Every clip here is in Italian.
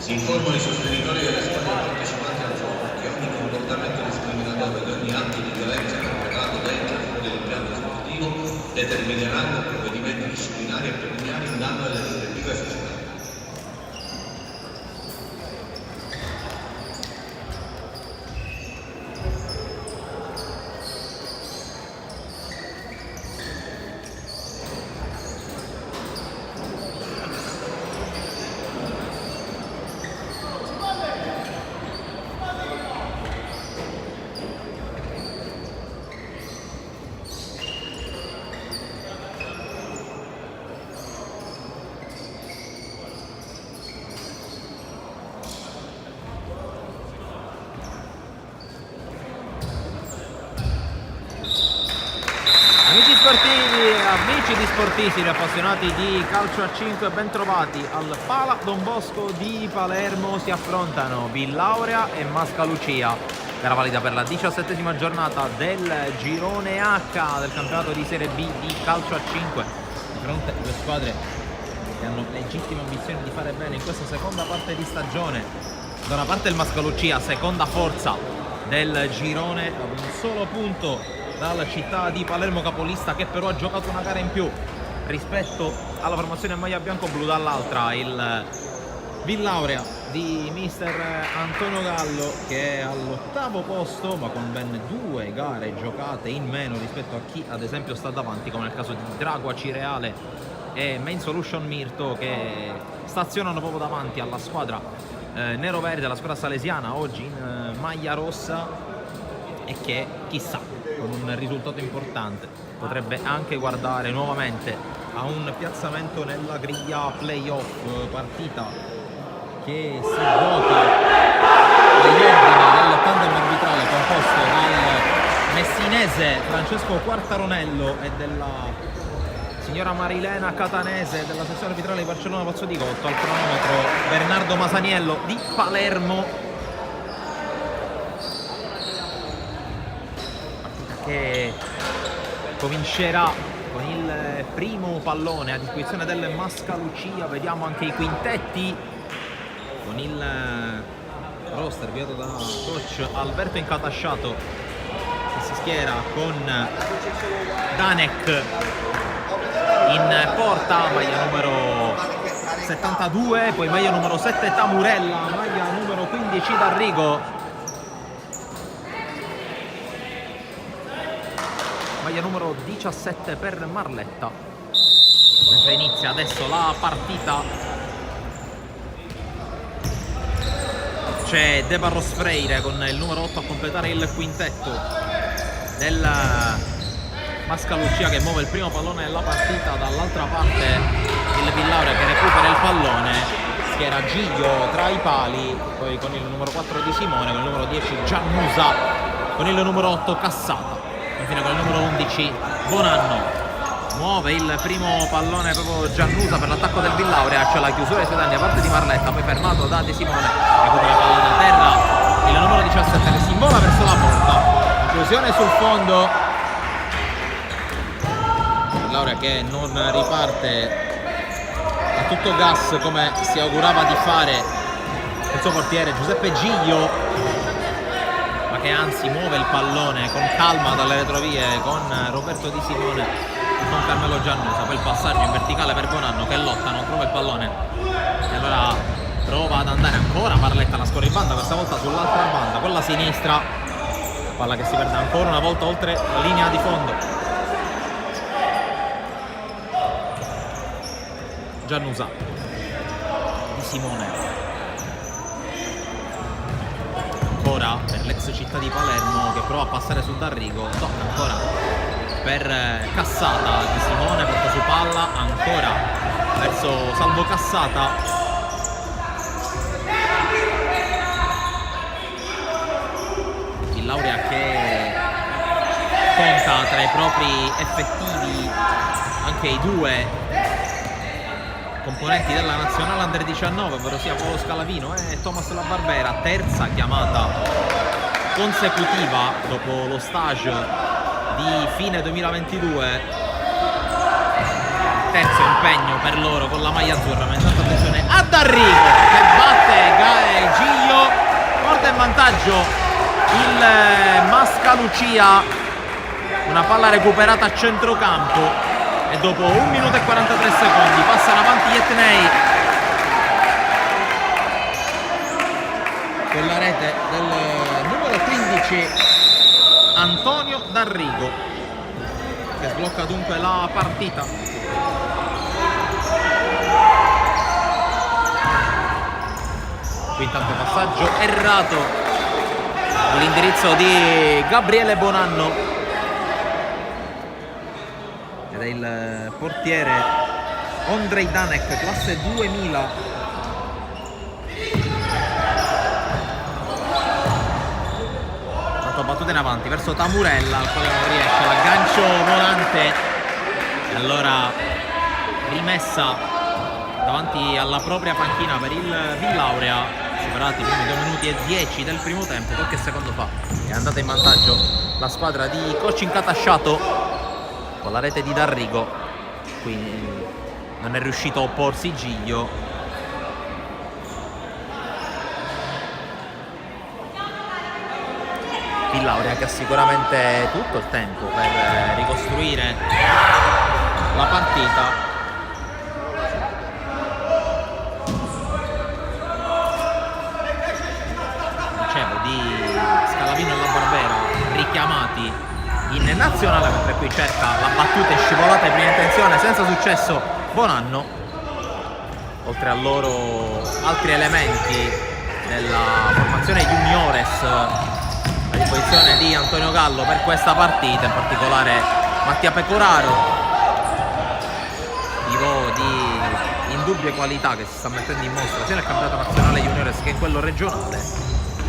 Si informano i sostenitori delle squadre partecipanti al gioco che ogni comportamento discriminatorio ed ogni atto di violenza perpetrato dentro e fuori dell'impianto sportivo determineranno provvedimenti disciplinari e pecuniari in danno alle rispettive società. Amici di Sportissimi, appassionati di calcio a 5, ben trovati al Pala Don Bosco di Palermo. Si affrontano Villaurea e Mascalucia, gara valida per la 17ª giornata del girone H del campionato di Serie B di calcio a 5. Di fronte a due squadre che hanno legittime ambizioni di fare bene in questa seconda parte di stagione. Da una parte il Mascalucia, seconda forza del girone, ad un solo punto dalla città di Palermo capolista, che però ha giocato una gara in più rispetto alla formazione maglia bianco-blu. Dall'altra il Villaurea di mister Antonio Gallo, che è all'8º posto ma con ben 2 gare giocate in meno rispetto a chi ad esempio sta davanti, come nel caso di Dragua Cireale e Main Solution Mirto, che stazionano proprio davanti alla squadra nero-verde, la squadra salesiana oggi in maglia rossa, e che chissà, con un risultato importante potrebbe anche guardare nuovamente a un piazzamento nella griglia playoff, partita che si gioca agli ordini del tandem arbitrale composto dal messinese Francesco Quartaronello e della signora Marilena Catanese della sezione arbitrale di Barcellona Pozzo di Gotto. Al cronometro Bernardo Masaniello di Palermo, che comincerà con il primo pallone a disposizione del Mascalucia. Vediamo anche i quintetti con il roster guidato da coach Alberto Incatasciato, che si schiera con Danek in porta, maglia numero 72, poi maglia numero 7 Tamurella, maglia numero 15 D'Arrigo, maglia numero 17 per Marletta. Mentre inizia adesso la partita, c'è De Barros Freire con il numero 8 a completare il quintetto del Mascalucia, che muove il primo pallone della partita. Dall'altra parte il Villaurea, che recupera il pallone, schiera Giglio tra i pali, poi con il numero 4 di Simone, con il numero 10 Giannusa, con il numero 8 Cassata, infine con il numero 11 Bonanno. Muove il primo pallone proprio Giannusa per l'attacco del Villaurea, c'è la chiusura dei suoi danni da parte di Marletta, poi fermato da De Simone, recupera la palla da terra il numero 17 che si invola verso la porta, inclusione sul fondo. Villaurea che non riparte a tutto gas come si augurava di fare il suo portiere Giuseppe Giglio, ma che anzi muove il pallone con calma dalle retrovie con Roberto Di Simone, con Carmelo Giannusa. Poi il passaggio in verticale per Bonanno, che lotta, non trova il pallone e allora prova ad andare ancora Marletta, la scorribanda questa volta sull'altra banda, con la sinistra, palla che si perde ancora una volta oltre la linea di fondo. Giannusa, Di Simone, ancora per l'ex città di Palermo, che prova a passare su D'Arrigo, tocca ancora per Cassata. Di Simone porta su palla ancora verso Salvo Cassata, Villaurea che conta tra i propri effettivi anche i 2 componenti della nazionale Under 19, ovvero sia Paolo Scalavino e Thomas La Barbera. Terza chiamata consecutiva dopo lo stage di fine 2022, terzo impegno per loro con la maglia azzurra. Ma intanto attenzione a D'Arrigo, che batte vantaggio il Mascalucia, una palla recuperata a centrocampo e dopo 1 minuto e 43 secondi passano avanti gli etnei con la rete del numero 15 Antonio D'Arrigo, che sblocca dunque la partita. Qui intanto passaggio errato all'indirizzo di Gabriele Bonanno ed è il portiere Ondrej Danek, classe 2000. Tanto battuta in avanti verso Tamurella, al quale non riesce, l'aggancio volante e allora rimessa davanti alla propria panchina per il Villaurea. Superati i primi 2 minuti e 10 del primo tempo, qualche secondo fa è andata in vantaggio la squadra di coach Incatasciato con la rete di D'Arrigo. Quindi non è riuscito a opporsi Giglio. Villaurea che ha sicuramente tutto il tempo per ricostruire la partita. Scalavino e la Barbera richiamati in nazionale, mentre qui cerca la battuta e scivolata di prima intenzione senza successo Bonanno. Oltre a loro altri elementi della formazione juniores a disposizione di Antonio Gallo per questa partita, in particolare Mattia Pecoraro, pivot di indubbie qualità che si sta mettendo in mostra sia nel campionato nazionale juniores che in quello regionale.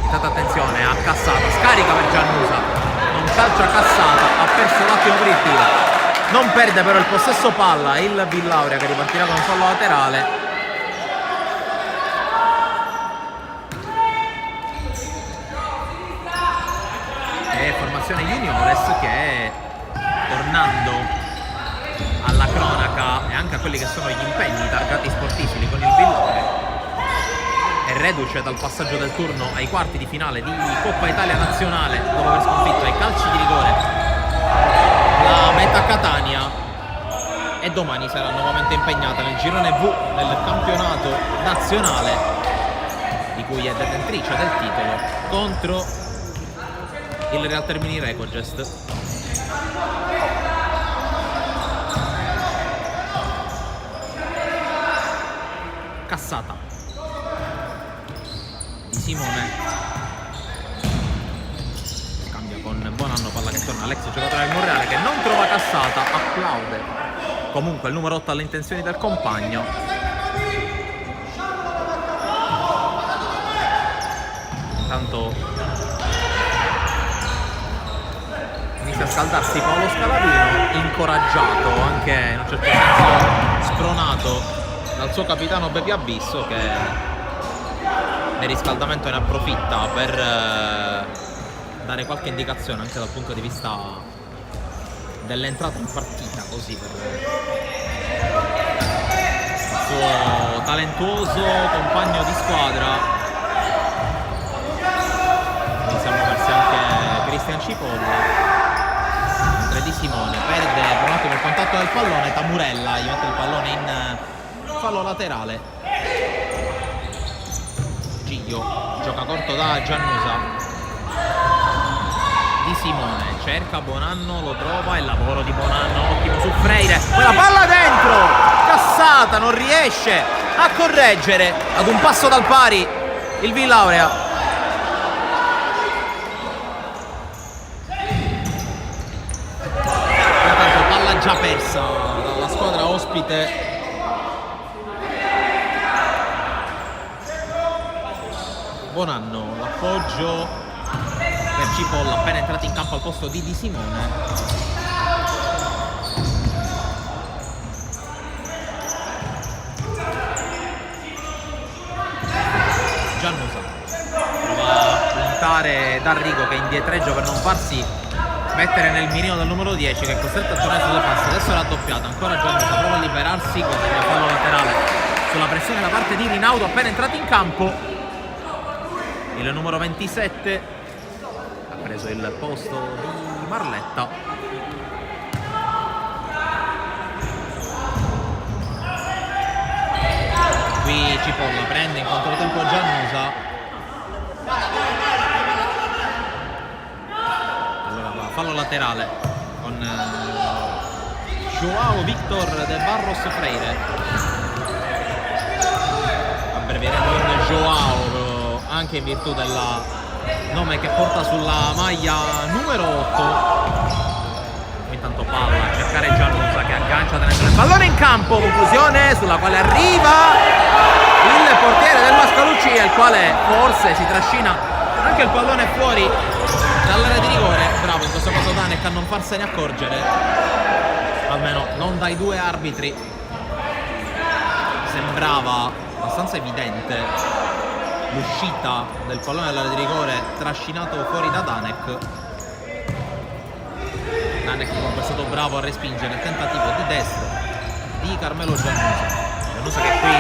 Tanta attenzione a Cassata, scarica per Giannusa, non calcia Cassata, ha perso l'attimo per il tiro, non perde però il possesso palla il Villaurea, che ripartirà con un fallo laterale. E formazione juniores che, tornando alla cronaca e anche a quelli che sono gli impegni targati sportivi con il Villaurea, è reduce dal passaggio del turno ai quarti di finale di Coppa Italia Nazionale dopo aver sconfitto ai calci di rigore la Meta Catania, e domani sarà nuovamente impegnata nel girone V del campionato nazionale di cui è detentrice del titolo contro il Real Termini Recogest. Cassata, Simone cambia con Bonanno, palla che torna all'ex giocatore del Monreale che non trova Cassata, applaude comunque il numero 8 alle intenzioni del compagno. Intanto inizia a scaldarsi Paolo Scalavino, incoraggiato, anche in un certo senso spronato dal suo capitano Bepi Abisso, che nel riscaldamento ne approfitta per dare qualche indicazione anche dal punto di vista dell'entrata in partita, così per il suo talentuoso compagno di squadra. Iniziamo a muoversi anche Cristian Cipolla, mentre Di Simone perde per un attimo il contatto del pallone. Tamurella gli mette il pallone in fallo laterale. Giglio gioca corto da Giannusa, Di Simone cerca Bonanno, lo trova, il lavoro di Bonanno ottimo su Freire, quella palla dentro, Cassata non riesce a correggere ad un passo dal pari il Villaurea. Intanto palla già persa dalla squadra ospite. Bonanno, l'appoggio per Cipolla appena entrato in campo al posto di Simone. Giannusa prova a puntare D'Arrigo, che indietreggia per non farsi mettere nel mirino del numero 10, che è costretto a tornare sulle passi. Adesso è raddoppiata, ancora Giannusa prova a liberarsi con il fallo laterale sulla pressione da parte di Rinaudo appena entrato in campo. il numero 27, ha preso il posto di Marletta. Qui Cipolla prende in controtempo Giannusa. Allora va, fallo laterale con Joao Victor de Barros Freire. Abbrevieremo in Joao anche in virtù del nome che porta sulla maglia numero 8. Intanto palla a cercare Giannusa che aggancia tenendo il pallone in campo, conclusione sulla quale arriva il portiere del Mascalucia, il quale forse si trascina anche il pallone fuori dall'area di rigore. Bravo in questo caso Danek a non farsene accorgere, almeno non dai due arbitri. Sembrava abbastanza evidente l'uscita del pallone dall'area di rigore trascinato fuori da Danek. Danek comunque è stato bravo a respingere il tentativo di destro di Carmelo Giannusa. Giannusa che qui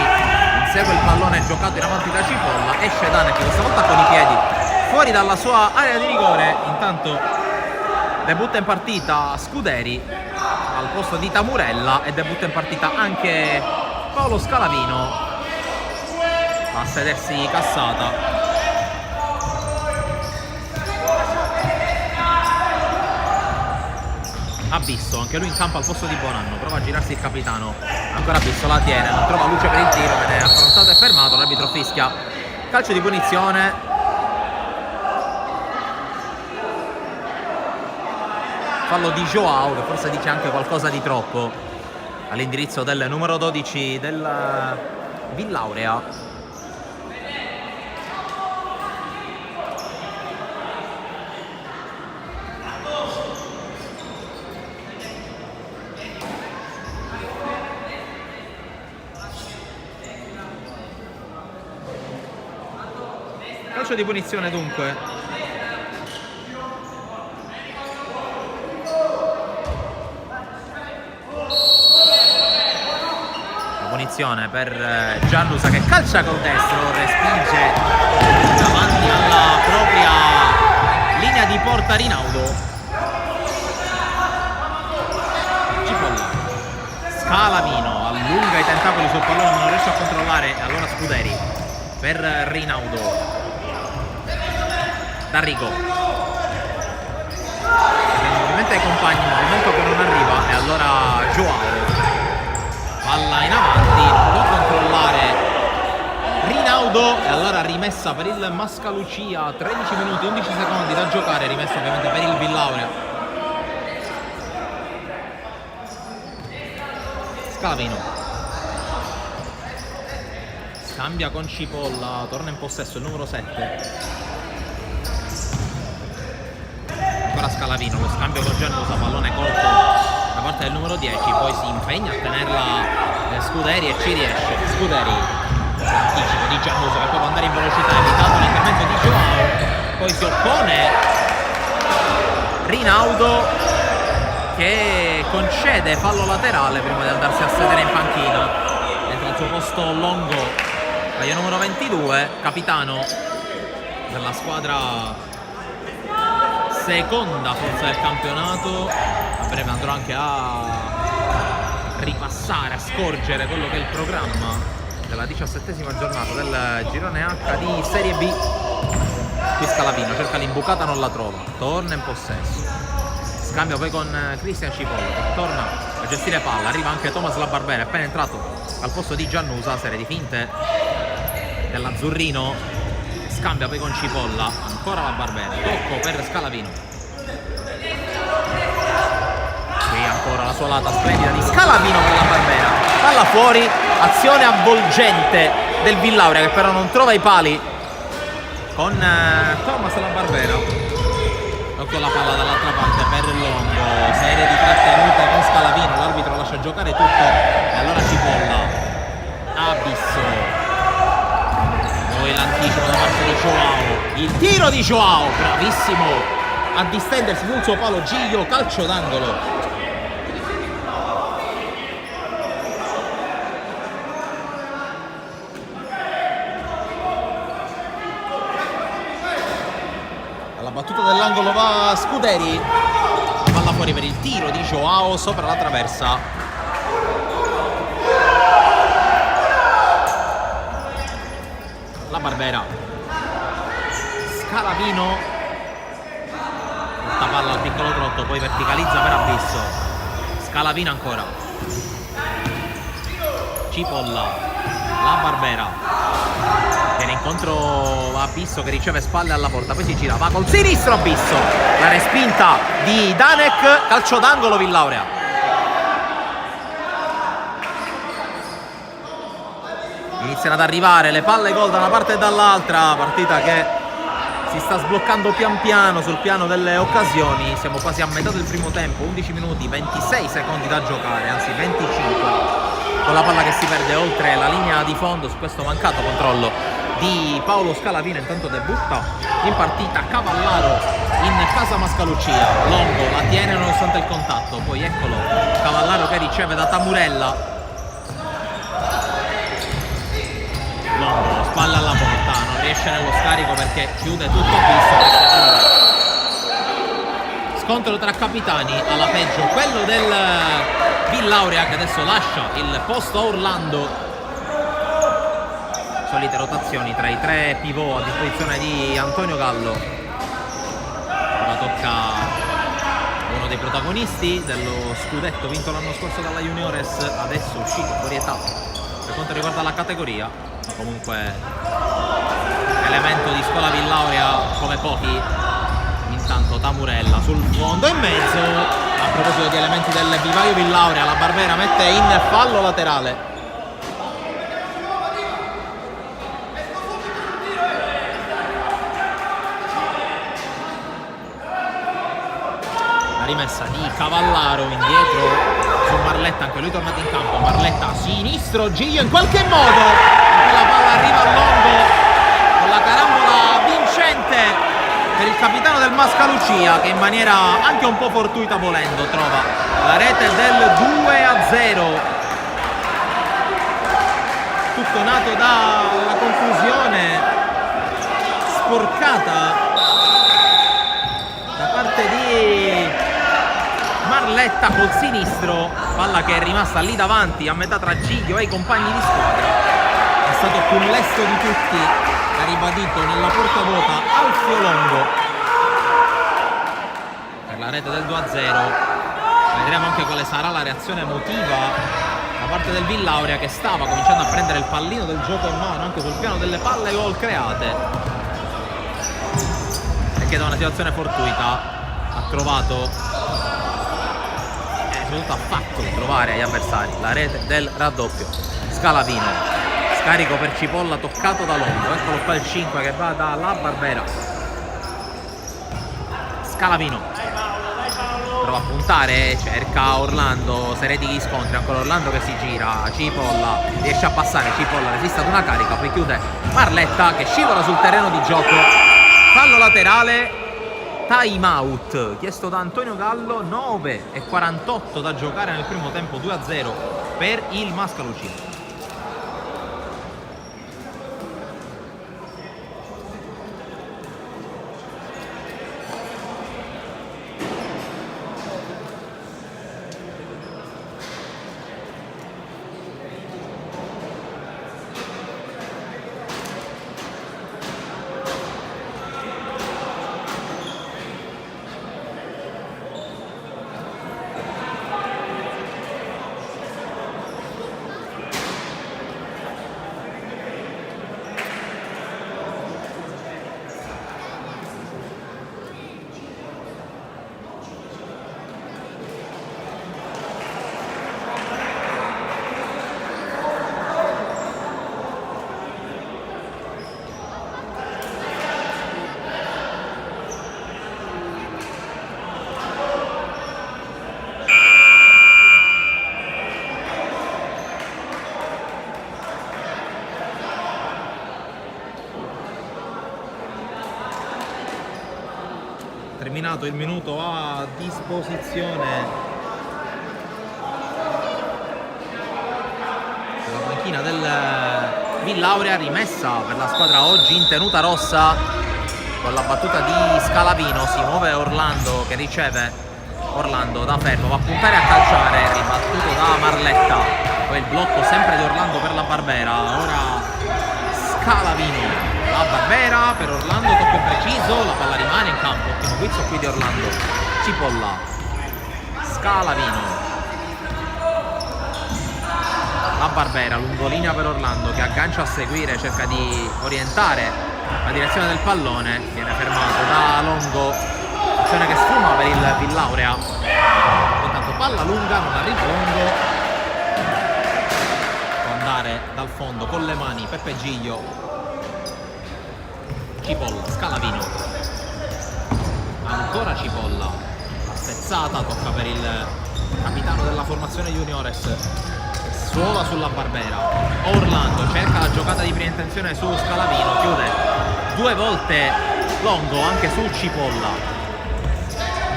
insegue il pallone giocato in avanti da Cipolla, esce Danek questa volta con i piedi fuori dalla sua area di rigore. Intanto debutta in partita Scuderi al posto di Tamurella e debutta in partita anche Paolo Scalavino a sedersi Cassata. Abisso, anche lui in campo al posto di Bonanno, prova a girarsi il capitano, ancora Abisso la tiene, non trova luce per il tiro, viene affrontato e fermato, l'arbitro fischia calcio di punizione. Fallo di Joao che forse dice anche qualcosa di troppo all'indirizzo del numero 12 del Villaurea. Calcio di punizione dunque. La punizione per Giannusa che calcia col destro, respinge davanti alla propria linea di porta Rinaudo. Cipolla. Scalavino allunga i tentacoli sul pallone ma non riesce a controllare, allora Scuderi per Rinaudo. D'Arrigo ovviamente ai compagni, movimento che non arriva e allora Joao palla in avanti, non può controllare Rinaudo e allora rimessa per il Mascalucia. 13 minuti 11 secondi da giocare, rimessa ovviamente per il Villaurea. Scalavino scambia con Cipolla, torna in possesso il numero 7. Ancora Scalavino, lo scambio con Giannusa, pallone colto da parte del numero 10, poi si impegna a tenerla Scuderi e ci riesce. Scuderi, anticipo di Giannusa che poi può andare in velocità, evitato l'intervento di Joao, poi si oppone Rinaudo che concede fallo laterale prima di andarsi a sedere in panchina. Entra al suo posto Longo, maglia numero 22, capitano della squadra seconda forza del campionato. A breve andrò anche a ripassare, a scorgere quello che è il programma della 17ª giornata del girone H di Serie B. Qui Scalavino cerca l'imbucata, non la trova, torna in possesso, scambia poi con Cristian Cipolla che torna a gestire palla, arriva anche Thomas Labarbera, appena entrato al posto di Giannusa, serie di finte dell'azzurrino. Scambia poi con Cipolla, ancora la Barbera, tocco per Scalavino. Qui ancora la suolata splendida di Scalavino per la Barbera. Palla fuori, azione avvolgente del Villaurea che però non trova i pali con Thomas la Barbera. Tocco la palla dall'altra parte per Longo, serie di trattenute con Scalavino, l'arbitro lascia giocare tutto e allora Cipolla. Abisso. Poi l'anticipo da parte di Joao, il tiro di Joao, bravissimo a distendersi sul suo palo Giglio, calcio d'angolo. battuta dell'angolo va Scuderi, la palla fuori per il tiro di Joao sopra la traversa. La Barbera, Scalavino, questa palla al piccolo trotto, poi verticalizza per Abisso. Scalavino ancora, Cipolla, la Barbera, viene incontro Abisso che riceve spalle alla porta, poi si gira, va col sinistro Abisso, la respinta di Danek, calcio d'angolo Villaurea. Iniziano ad arrivare le palle gol da una parte e dall'altra, partita che si sta sbloccando pian piano sul piano delle occasioni. Siamo quasi a metà del primo tempo, 11 minuti, 26 secondi da giocare, anzi 25, con la palla che si perde oltre la linea di fondo su questo mancato controllo di Paolo Scalavino. Intanto debutta in partita Cavallaro in casa Mascalucia, Longo la tiene nonostante il contatto, poi eccolo Cavallaro che riceve da Tamurella. Longo, spalla alla porta, non riesce nello scarico perché chiude tutto Abisso. Scontro tra capitani, alla peggio quello del Villaurea che adesso lascia il posto a Orlando. Solite rotazioni tra i tre pivot a disposizione di Antonio Gallo. Ora tocca uno dei protagonisti dello scudetto vinto l'anno scorso dalla Juniores, adesso uscito fuori età per quanto riguarda la categoria, ma comunque elemento di scuola Villaurea come pochi. Intanto Tamurella sul fondo in mezzo. A proposito di elementi del vivaio Villaurea, la Barbera mette in fallo laterale. La rimessa di Cavallaro indietro su Marletta, anche lui tornato in campo. Marletta sinistro, Giglio in qualche modo, la palla arriva a Longo con la carambola vincente per il capitano del Mascalucia, che in maniera anche un po' fortuita volendo trova la rete del 2-0. Tutto nato dalla conclusione sporcata da parte di Marletta col sinistro, palla che è rimasta lì davanti a metà tra Giglio e i compagni di squadra. È stato più lesto di tutti, ha ribadito nella porta vuota Alfio Longo per la rete del 2-0. Vedremo anche quale sarà la reazione emotiva da parte del Villaurea, che stava cominciando a prendere il pallino del gioco in mano anche sul piano delle palle gol create, e che da una situazione fortuita ha trovato, soprattutto ha fatto trovare agli avversari la rete del raddoppio. Scalavino, scarico per Cipolla toccato da Longo, eccolo qua il 5 che va dalla Barbera. Scalavino prova a puntare, cerca Orlando, serie di scontri, ancora Orlando che si gira, Cipolla riesce a passare, Cipolla resiste ad una carica, poi chiude Marletta che scivola sul terreno di gioco. Fallo laterale, time out chiesto da Antonio Gallo. 9:48 da giocare nel primo tempo, 2-0 per il Mascalucia. Terminato il minuto a disposizione della panchina del Villaurea, rimessa per la squadra oggi in tenuta rossa con la battuta di Scalavino. Si muove Orlando che riceve, Orlando da fermo, va a puntare a calciare, ribattuto da Marletta, poi il blocco sempre di Orlando per la Barbera. Ora Scalavino, la Barbera per Orlando, tocco preciso, la palla rimane in campo. Ottimo guizzo qui di Orlando. Cipolla, Scalavino, la Barbera, lungolinea per Orlando che aggancia a seguire, cerca di orientare la direzione del pallone, viene fermato da Longo, azione che sfuma per il Villaurea. Intanto palla lunga, non arriva Longo, può andare dal fondo con le mani Peppe Giglio. Cipolla, Scalavino, ancora Cipolla, la spezzata tocca per il capitano della formazione Juniores, suola sulla Barbera. Orlando cerca la giocata di prima intenzione su Scalavino, chiude 2 volte Longo anche su Cipolla.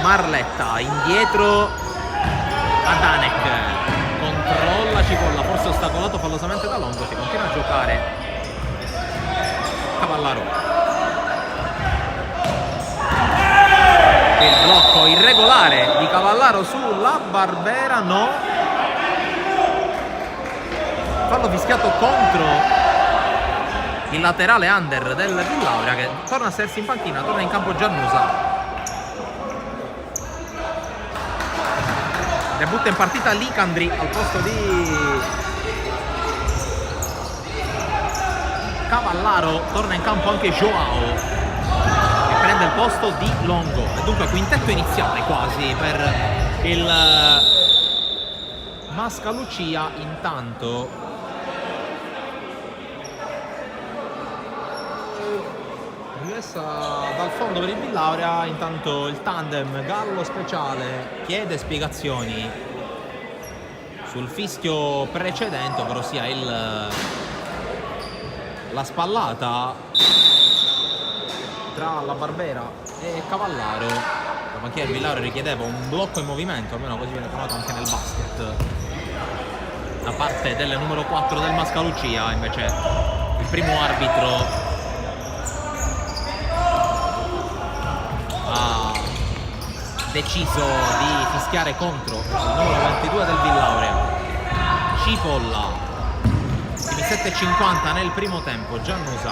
Marletta indietro a Danek, controlla Cipolla, forse ostacolato fallosamente da Longo, si continua a giocare. Cavallaro, il blocco irregolare di Cavallaro sulla Barbera, no, fallo fischiato contro il laterale under del Villaurea che torna a sedersi in panchina, torna in campo Giannusa. Debutta in partita Licandri al posto di Cavallaro, torna in campo anche Joao che prende il posto di Longo. E dunque quintetto iniziale quasi per il Mascalucia. Intanto rimessa dal fondo per il Villaurea. Intanto il tandem Gallo Speciale chiede spiegazioni sul fischio precedente, ovvero sia la spallata tra la Barbera e Cavallaro. La panchina del Villaurea richiedeva un blocco in movimento, almeno così viene chiamato anche nel basket, da parte del numero 4 del Mascalucia. Invece il primo arbitro ha deciso di fischiare contro il numero 22 del Villaurea. Cipolla, ultimi 7,50 nel primo tempo. Giannusa,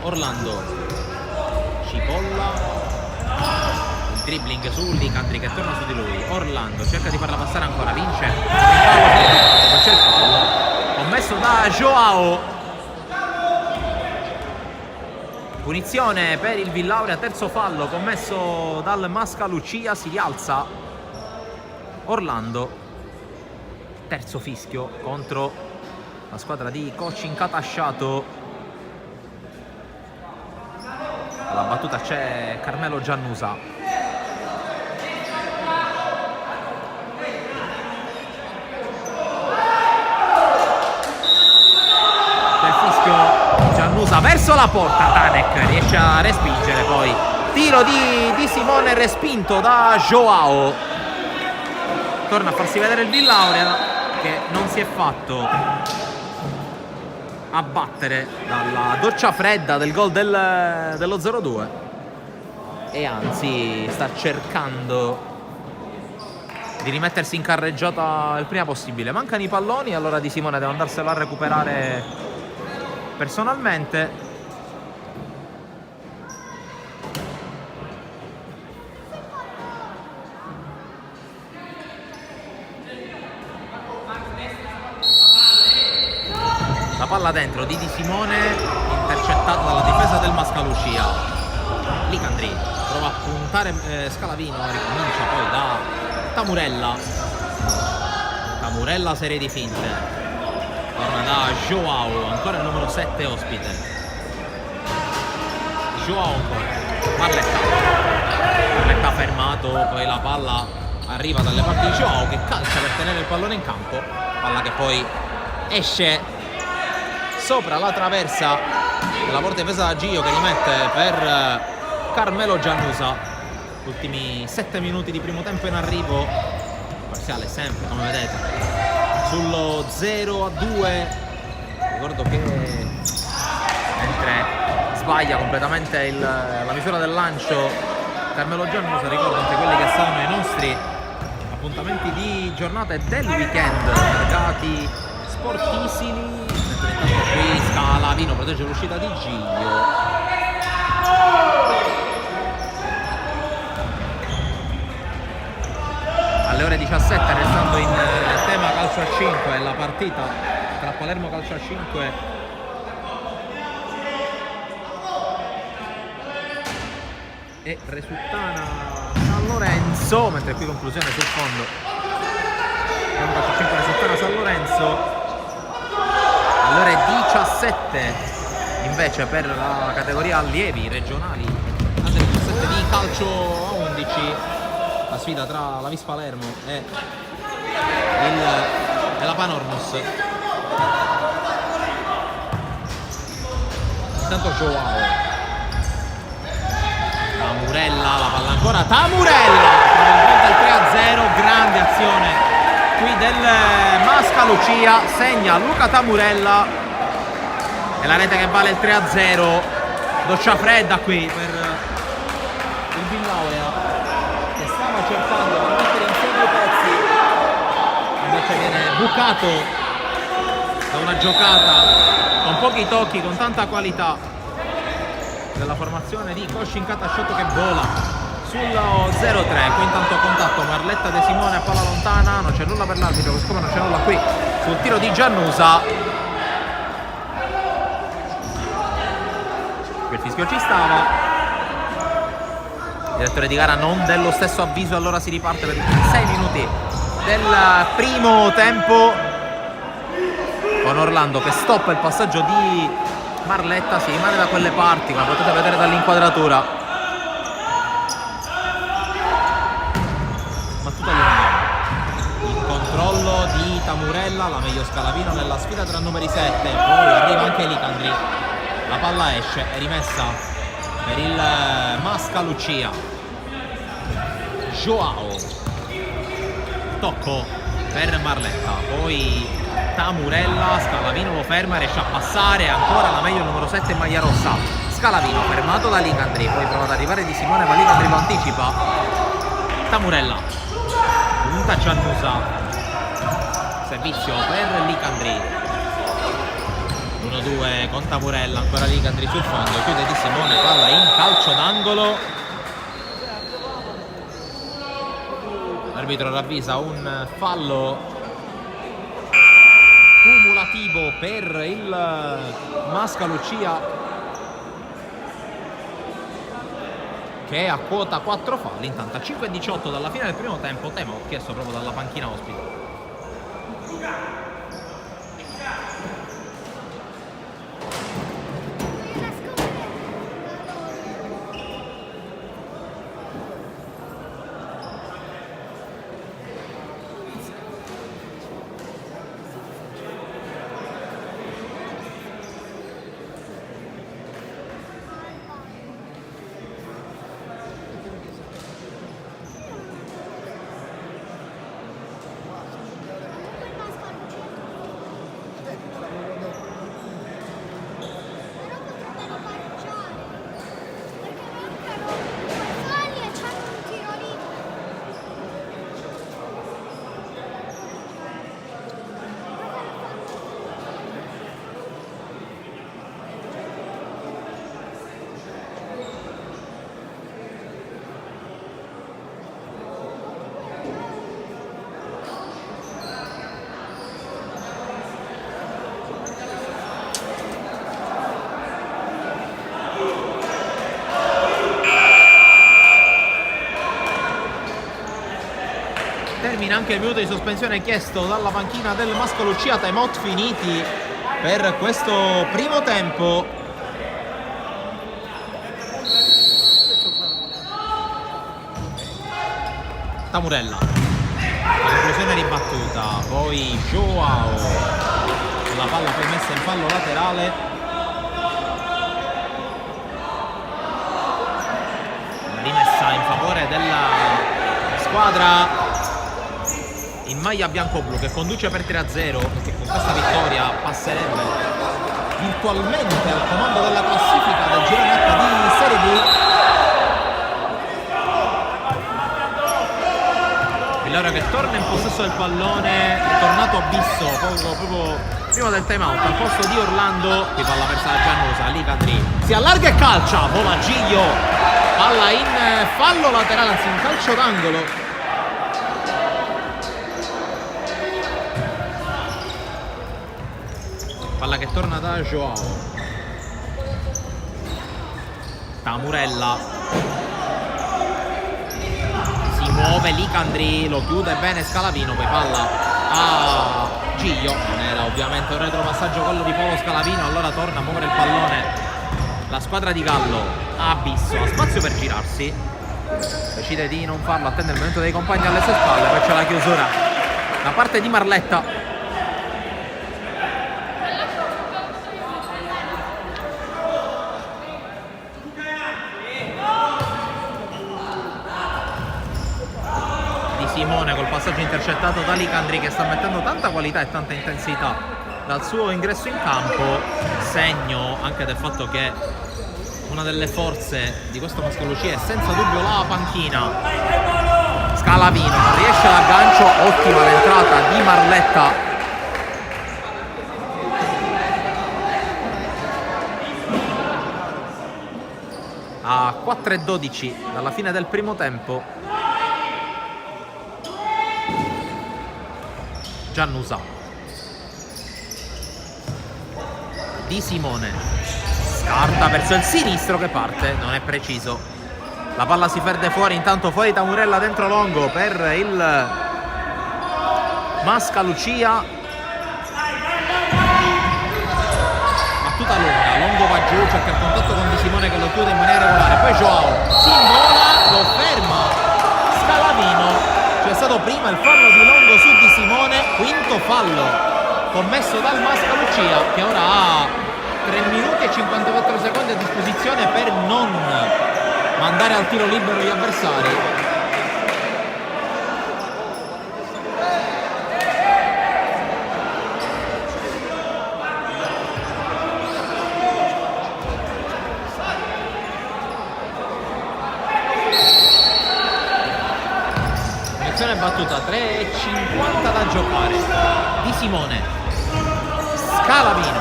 Orlando, Cipolla, il dribbling su Licandri che torna su di lui. Orlando cerca di farla passare ancora, vince il fallo, c'è il fallo commesso da Joao. Punizione per il Villaurea, terzo fallo commesso dal Mascalucia. Si rialza Orlando, terzo fischio contro la squadra di coaching Catasciato. Alla battuta c'è Carmelo Giannusa. Del fischio Giannusa verso la porta, Danek riesce a respingere, poi tiro di Simone respinto da Joao. Torna a farsi vedere il Villaurea che non si è fatto abbattere dalla doccia fredda del gol dello 0-2 e anzi sta cercando di rimettersi in carreggiata il prima possibile. Mancano i palloni, allora Di Simone deve andarselo a recuperare personalmente. La palla dentro di Simone, intercettata dalla difesa del Mascalucia. Licandri prova a puntare Scalavino, ricomincia poi da Tamurella. Tamurella, serie di finte. Torna da Joao, ancora il numero 7 ospite. Joao ancora. Marletta fermato, poi la palla arriva dalle parti di Joao che calcia per tenere il pallone in campo. Palla che poi esce sopra la traversa della porta difesa da Gio che rimette per Carmelo Giannusa. Ultimi 7 minuti di primo tempo in arrivo, parziale sempre come vedete sullo 0-2. Ricordo che mentre sbaglia completamente la misura del lancio Carmelo Giannusa. Ricordo anche quelli che sono i nostri appuntamenti di giornata e del weekend, mercati sportissimi. Intanto qui Scalavino protegge l'uscita di Giglio. Alle ore 17, restando in tema calcio a 5, la partita tra Palermo Calcio a 5 e Resuttana San Lorenzo, mentre qui conclusione sul fondo. Palermo Calcio a 5 Resuttana San Lorenzo. Alle ore 17 invece per la categoria allievi regionali, alle 17 di calcio a 11. La sfida tra la Vis Palermo e la Panormus. Intanto Joao Tamurella, la palla ancora Tamurella, il 3-0, grande azione qui del Mascalucia, segna Luca Tamurella e la rete che vale il 3-0. Doccia fredda qui per il Villaurea, cercando di mettere insieme i pezzi, invece viene bucato da una giocata con pochi tocchi, con tanta qualità della formazione di Coscin Catasciotto che vola sullo 0-3. Qui intanto contatto Marletta De Simone a palla lontana, non c'è nulla per l'arbitro, così come non c'è nulla qui sul tiro di Giannusa. Qui il fischio ci stava. Direttore di gara non dello stesso avviso, allora si riparte per i 6 minuti del primo tempo con Orlando che stoppa il passaggio di Marletta. Si rimane da quelle parti, come potete vedere dall'inquadratura. Battuta lunga, il controllo di Tamurella, la meglio Scalavino nella sfida tra numeri 7, poi arriva anche Licandri, la palla esce, è rimessa per il Mascalucia. Joao, tocco per Marletta, poi Tamurella, Scalavino lo ferma, riesce a passare, ancora la meglio il numero 7 in maglia rossa. Scalavino fermato da Licandri, poi prova ad arrivare Di Simone ma Licandri lo anticipa. Tamurella, punta Giannusa, servizio per Licandri. 1-2 con Tamurella, ancora Licandri sul fondo, chiude Di Simone, palla in calcio d'angolo. L'arbitro ravvisa un fallo cumulativo per il Mascalucia che è a quota 4 falli. Intanto a 5-18 dalla fine del primo tempo, temo chiesto proprio dalla panchina ospite. Termina anche il minuto di sospensione chiesto dalla panchina del Mascalucia. Timeout finiti per questo primo tempo. Tamurella, conclusione ribattuta, poi Joao, la palla poi messa in fallo laterale. Rimessa in favore della squadra in maglia bianco-blu che conduce per 3-0 e che con questa vittoria passerebbe virtualmente al comando della classifica del girone H di Serie B. Villaura che torna in possesso del pallone, è tornato a Bisso proprio prima del time out al posto di Orlando. Qui palla persa da Giannusa, Licandri si allarga e calcia, vola Giglio, palla in fallo laterale, anzi in calcio d'angolo. Palla che torna da Joao, Tamurella, si muove Licandri, lo chiude bene Scalavino, poi palla a Giglio, non era ovviamente un retropassaggio quello di Polo Scalavino, allora torna a muovere il pallone la squadra di Gallo. Abisso ha spazio per girarsi, decide di non farlo, attende il momento dei compagni alle sue spalle, poi c'è la chiusura da parte di Marletta. Simone col passaggio intercettato da Licandri, che sta mettendo tanta qualità e tanta intensità dal suo ingresso in campo, segno anche del fatto che una delle forze di questo Mascalucia è senza dubbio la panchina. Scalavino non riesce all'aggancio, ottima l'entrata di Marletta. A 4:12 dalla fine del primo tempo. Giannusa, Di Simone scarta verso il sinistro che parte, non è preciso, la palla si perde fuori, intanto fuori Tamurella dentro Longo per il Mascalucia, battuta lunga, Longo va giù, cerca il contatto con Di Simone che lo chiude in maniera regolare, poi Joao si invola, lo ferma Scalavino. C'è stato prima il fallo di Longo su Di Simone, quinto fallo commesso dal Mascalucia, che ora ha 3 minuti e 54 secondi a disposizione per non mandare al tiro libero gli avversari. Battuta 3:50 da giocare. Di Simone, Scalavino,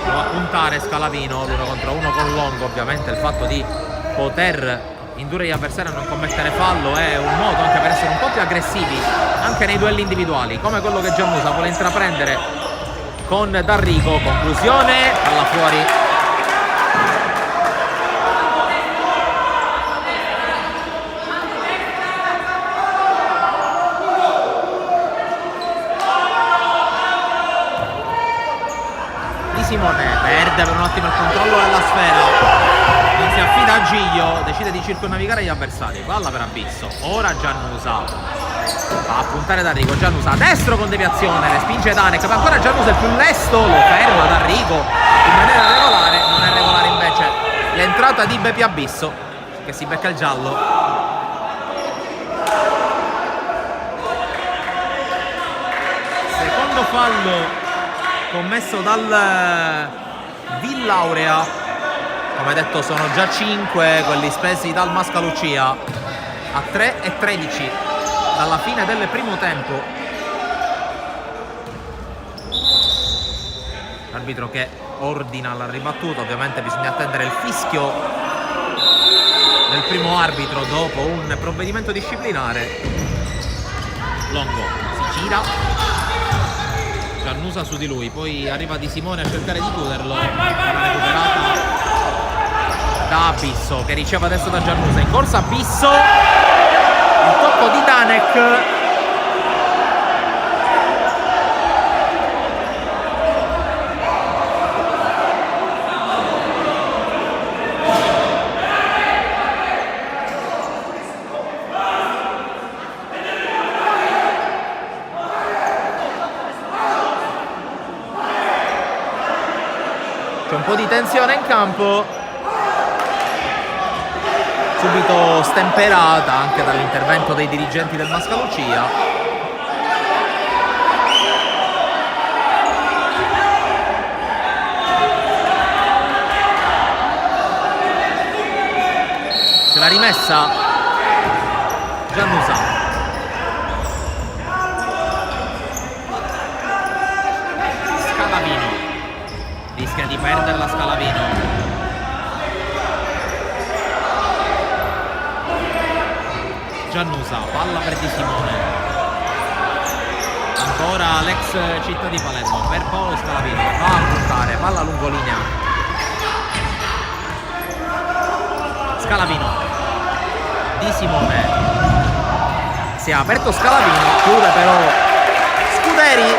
può puntare Scalavino, l'1 contro 1 con Longo. Ovviamente il fatto di poter indurre gli avversari a non commettere fallo è un modo anche per essere un po' più aggressivi anche nei duelli individuali, come quello che Giannusa vuole intraprendere con D'Arrigo. Conclusione, palla fuori. Simone perde per un attimo il controllo della sfera, non si affida a Giglio, decide di circonnavigare gli avversari, palla per Abisso, ora Giannusa va a puntare D'Arrigo, Giannusa a destro con deviazione, respinge Danek, ma ancora Giannusa è più lesto, lo ferma D'Arrigo in maniera regolare, non è regolare invece l'entrata di Bepi Abisso che si becca il giallo. Secondo fallo commesso dal Villaurea, come detto sono già 5 quelli spesi dal Mascalucia a 3:13 dalla fine del primo tempo. L'arbitro che ordina la ribattuta, ovviamente bisogna attendere il fischio del primo arbitro dopo un provvedimento disciplinare. Longo si gira, Giannusa su di lui, poi arriva Di Simone a cercare di chiuderlo, palla recuperata da Abisso che riceve adesso da Giannusa, in corsa Abisso, il tocco di Danek, c'è un po' di tensione in campo, subito stemperata anche dall'intervento dei dirigenti del Mascalucia. sulla rimessa Giannusa. Scalavino rischia di perderla. Scalavino, Giannusa, palla per Di Simone, ancora l'ex Città di Palermo per Paolo Scalavino, va a puntare, palla lungolinea. Scalavino, Di Simone, si è aperto Scalavino, chiude però Scuderi,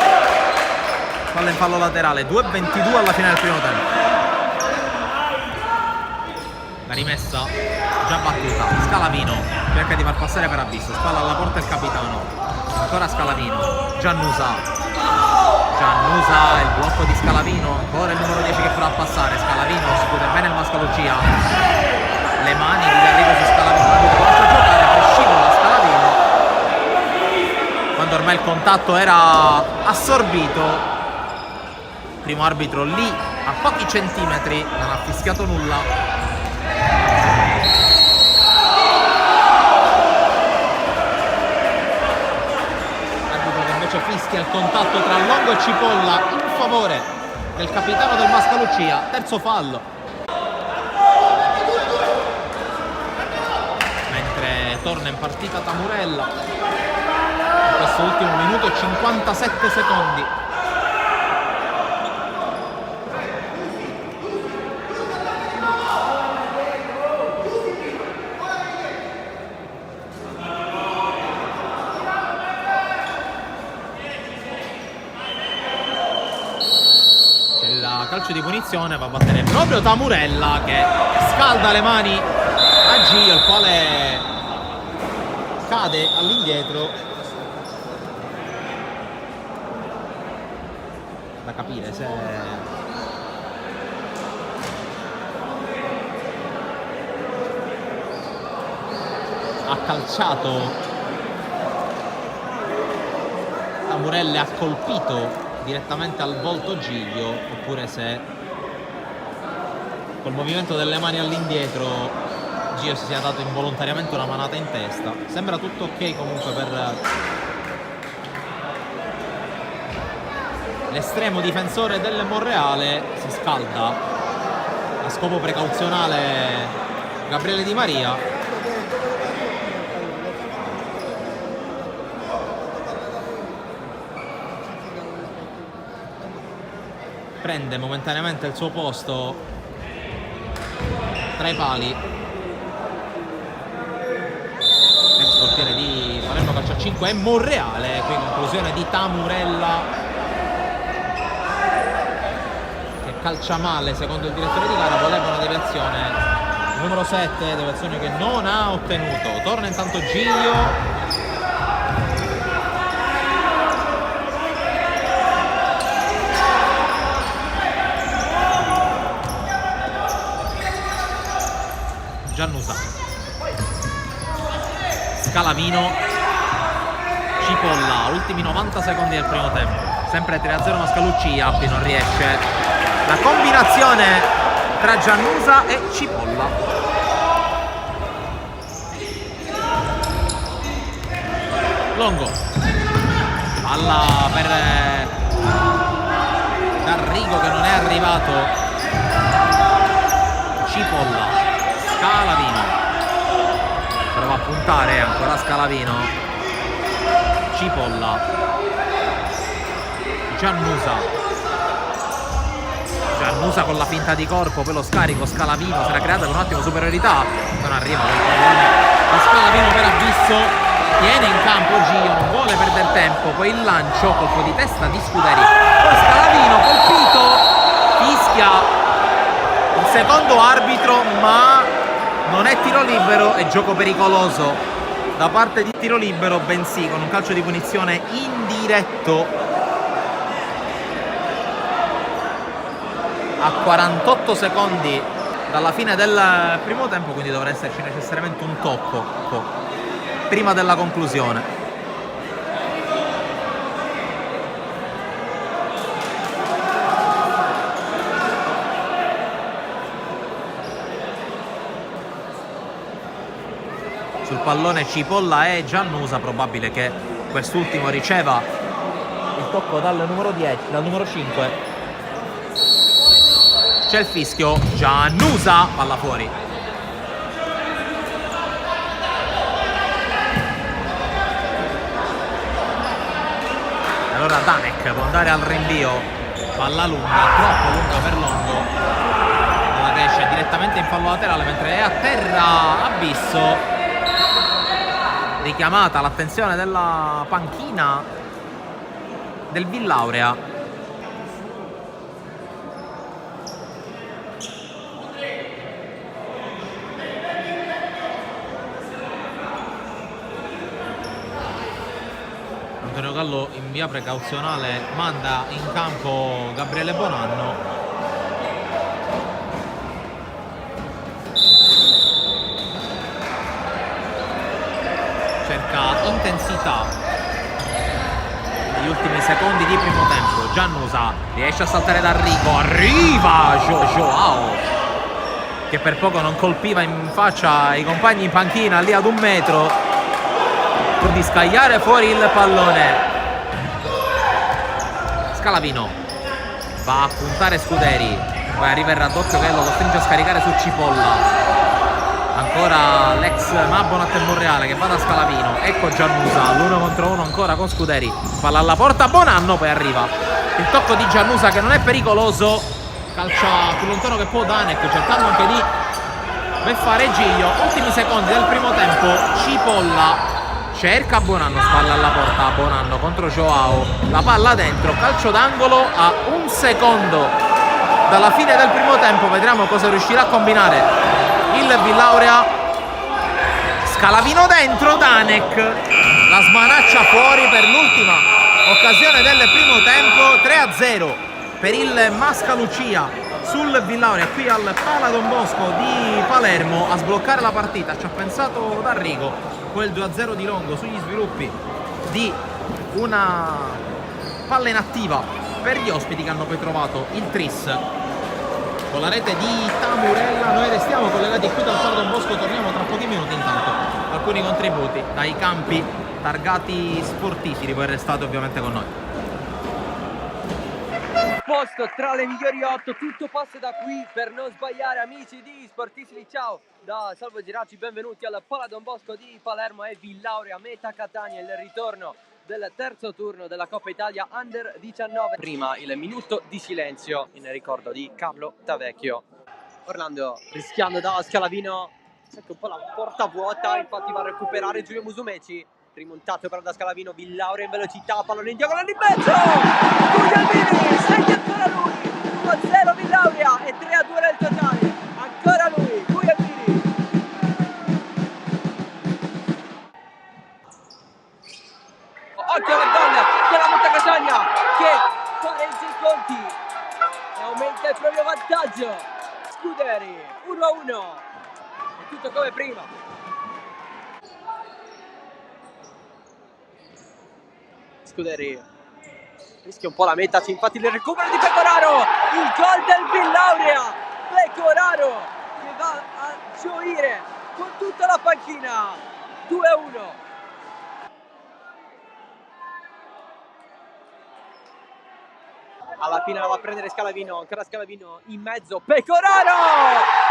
palla in fallo laterale. 2:22 alla fine del primo tempo. La rimessa già battuta. Scalavino cerca di far passare per Abisso, spalla alla porta il capitano, ancora Scalavino, Giannusa, il blocco di Scalavino, ancora il numero 10 che prova a passare. Scalavino si chiude bene il Mascalucia, le mani di D'Arrigo su Scalavino, lo lascia giocare, poi scivola Scalavino quando ormai il contatto era assorbito. Primo arbitro lì a pochi centimetri, non ha fischiato nulla. Arbitro che invece fischia il contatto tra Longo e Cipolla in favore del capitano del Mascalucia. Terzo fallo. Mentre torna in partita Tamurella in questo ultimo minuto e 57 secondi. Calcio di punizione, va a battere proprio Tamurella che scalda le mani a Gio, il quale cade all'indietro. Da capire se ha calciato Tamurella e ha colpito direttamente al volto Giglio, oppure se col movimento delle mani all'indietro Gio si sia dato involontariamente una manata in testa. Sembra tutto ok comunque per l'estremo difensore del Monreale. Si scalda a scopo precauzionale Gabriele Di Maria. Prende momentaneamente il suo posto tra i pali ex portiere di Palermo Calcio a 5 e Monreale. Qui conclusione di Tamurella che calcia male secondo il direttore di gara. Voleva una deviazione il numero 7, deviazione che non ha ottenuto. Torna intanto Giglio, Giannusa, Scalavino, Cipolla, ultimi 90 secondi del primo tempo, sempre 3-0 Mascalucia. Appi non riesce, la combinazione tra Giannusa e Cipolla. Longo, palla per D'Arrigo che non è arrivato. Cipolla, Scalavino, prova a puntare, ancora Scalavino, Cipolla, Giannusa con la finta di corpo, poi lo scarico, Scalavino si era creata con un attimo superiorità, non arriva quel pallone di Scalavino per Abisso, tiene in campo Gio, non vuole perdere tempo, poi il lancio, colpo di testa di Scuderi, poi Scalavino colpito, fischia il secondo arbitro, ma non è tiro libero, è gioco pericoloso da parte di tiro libero, bensì con un calcio di punizione indiretto a 48 secondi dalla fine del primo tempo, quindi dovrà esserci necessariamente un tocco prima della conclusione. sul pallone Cipolla e Giannusa. Probabile che quest'ultimo riceva il tocco dal numero 10, dal numero 5. C'è il fischio. Giannusa, palla fuori. Allora Danek può andare al rinvio, palla lunga, troppo lunga per Longo, la che esce direttamente in fallo laterale mentre è a terra Abisso. Richiamata l'attenzione della panchina del Villaurea. Antonio Gallo in via precauzionale manda in campo Gabriele Bonanno. Cerca intensità negli ultimi secondi di primo tempo. Giannusa riesce a saltare da Rico, arriva Joao che per poco non colpiva in faccia i compagni in panchina lì ad 1 metro pur di scagliare fuori il pallone. Scalavino va a puntare Scuderi, poi arriva il raddoppio che lo costringe a scaricare su Cipolla. Ancora l'ex Mabonat e Monreale che va da Scalavino. Ecco Giannusa, l'1 contro 1 ancora con Scuderi, palla alla porta, Bonanno, poi arriva il tocco di Giannusa che non è pericoloso, calcia più lontano che può Danek cercando anche di beffare Giglio. Ultimi secondi del primo tempo, Cipolla cerca Bonanno, spalla alla porta, Bonanno contro Joao, la palla dentro, calcio d'angolo a 1 secondo dalla fine del primo tempo. Vedremo cosa riuscirà a combinare il Villaurea. Scalavino dentro, Danek la smanaccia fuori per l'ultima occasione del primo tempo. 3-0 per il Mascalucia sul Villaurea qui al Pala Don Bosco di Palermo. A sbloccare la partita ci ha pensato D'Arrigo, quel 2-0 di Longo sugli sviluppi di una palla inattiva per gli ospiti che hanno poi trovato il tris con la rete di Tamurella. Noi restiamo collegati qui dal Pala Don Bosco, torniamo tra pochi minuti. Intanto alcuni contributi dai campi targati sportivi, poi restate ovviamente con noi. Posto tra le migliori 8, tutto passa da qui per non sbagliare. Amici di Sportissimi, ciao da Salvo Giracci, benvenuti al Pala Don Bosco di Palermo e Villaurea Meta Catania, il ritorno del terzo turno della Coppa Italia Under 19. Prima il minuto di silenzio in ricordo di Carlo Tavecchio. Orlando rischiando da Scalavino, cerca un po' la porta vuota, infatti va a recuperare Giulio Musumeci. Rimontato però da Scalavino, Villaurea in velocità, pallone in diagonale in mezzo, Guglielmini, segna ancora lui, 1-0 Villaurea e 3-2 nel totale, ancora lui, Guglielmini. Occhio alla gol della Meta Catania che pareggia i conti e aumenta il proprio vantaggio. Scuderi, 1-1, è tutto come prima. Scuderi rischia un po' la meta, c'è infatti il recupero di Pecoraro, il gol del Villaurea, Pecoraro che va a gioire con tutta la panchina, 2-1. Alla fine la va a prendere Scalavino, ancora Scalavino in mezzo, Pecoraro,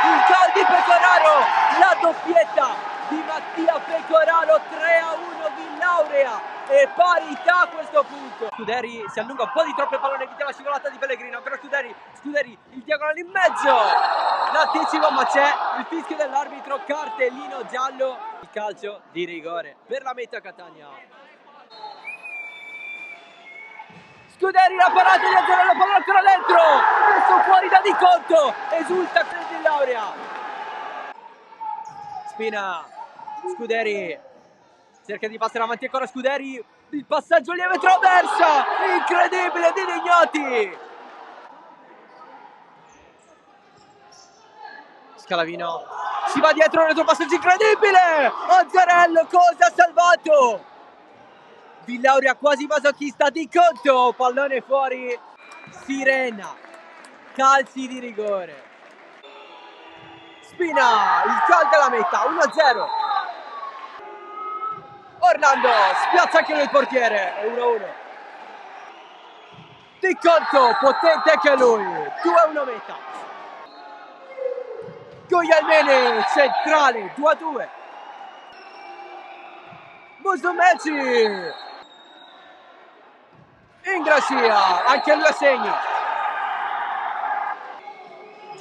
il gol di Pecoraro, la doppietta di Mattia Pecoraro, 3-1 Villaurea e parità a questo punto. Scuderi si allunga un po' di troppo il pallone, evita la scivolata di Pellegrino, ancora Scuderi il diagonale in mezzo, l'anticipo ma c'è il fischio dell'arbitro, cartellino giallo, il calcio di rigore per la Meta Catania. Scuderi la parata di Azzarello, la palla ancora dentro, messo fuori da Di Conto, esulta il Villaurea. Spina, Scuderi cerca di passare avanti, ancora Scuderi, il passaggio lieve traversa, incredibile di Lignoti. Scalavino si va dietro, un altro passaggio incredibile, Azzarello cosa ha salvato? Villaurea quasi masochista, Di Conto, pallone fuori, sirena, calci di rigore. Spina, il gol della Meta, 1-0. Orlando spiazza anche lui il portiere. È 1-1. Di Conto, potente anche lui. 2-1 meta. Guglielmini, centrale, 2-2. Musumeci. Ingrassia, anche lui a segni.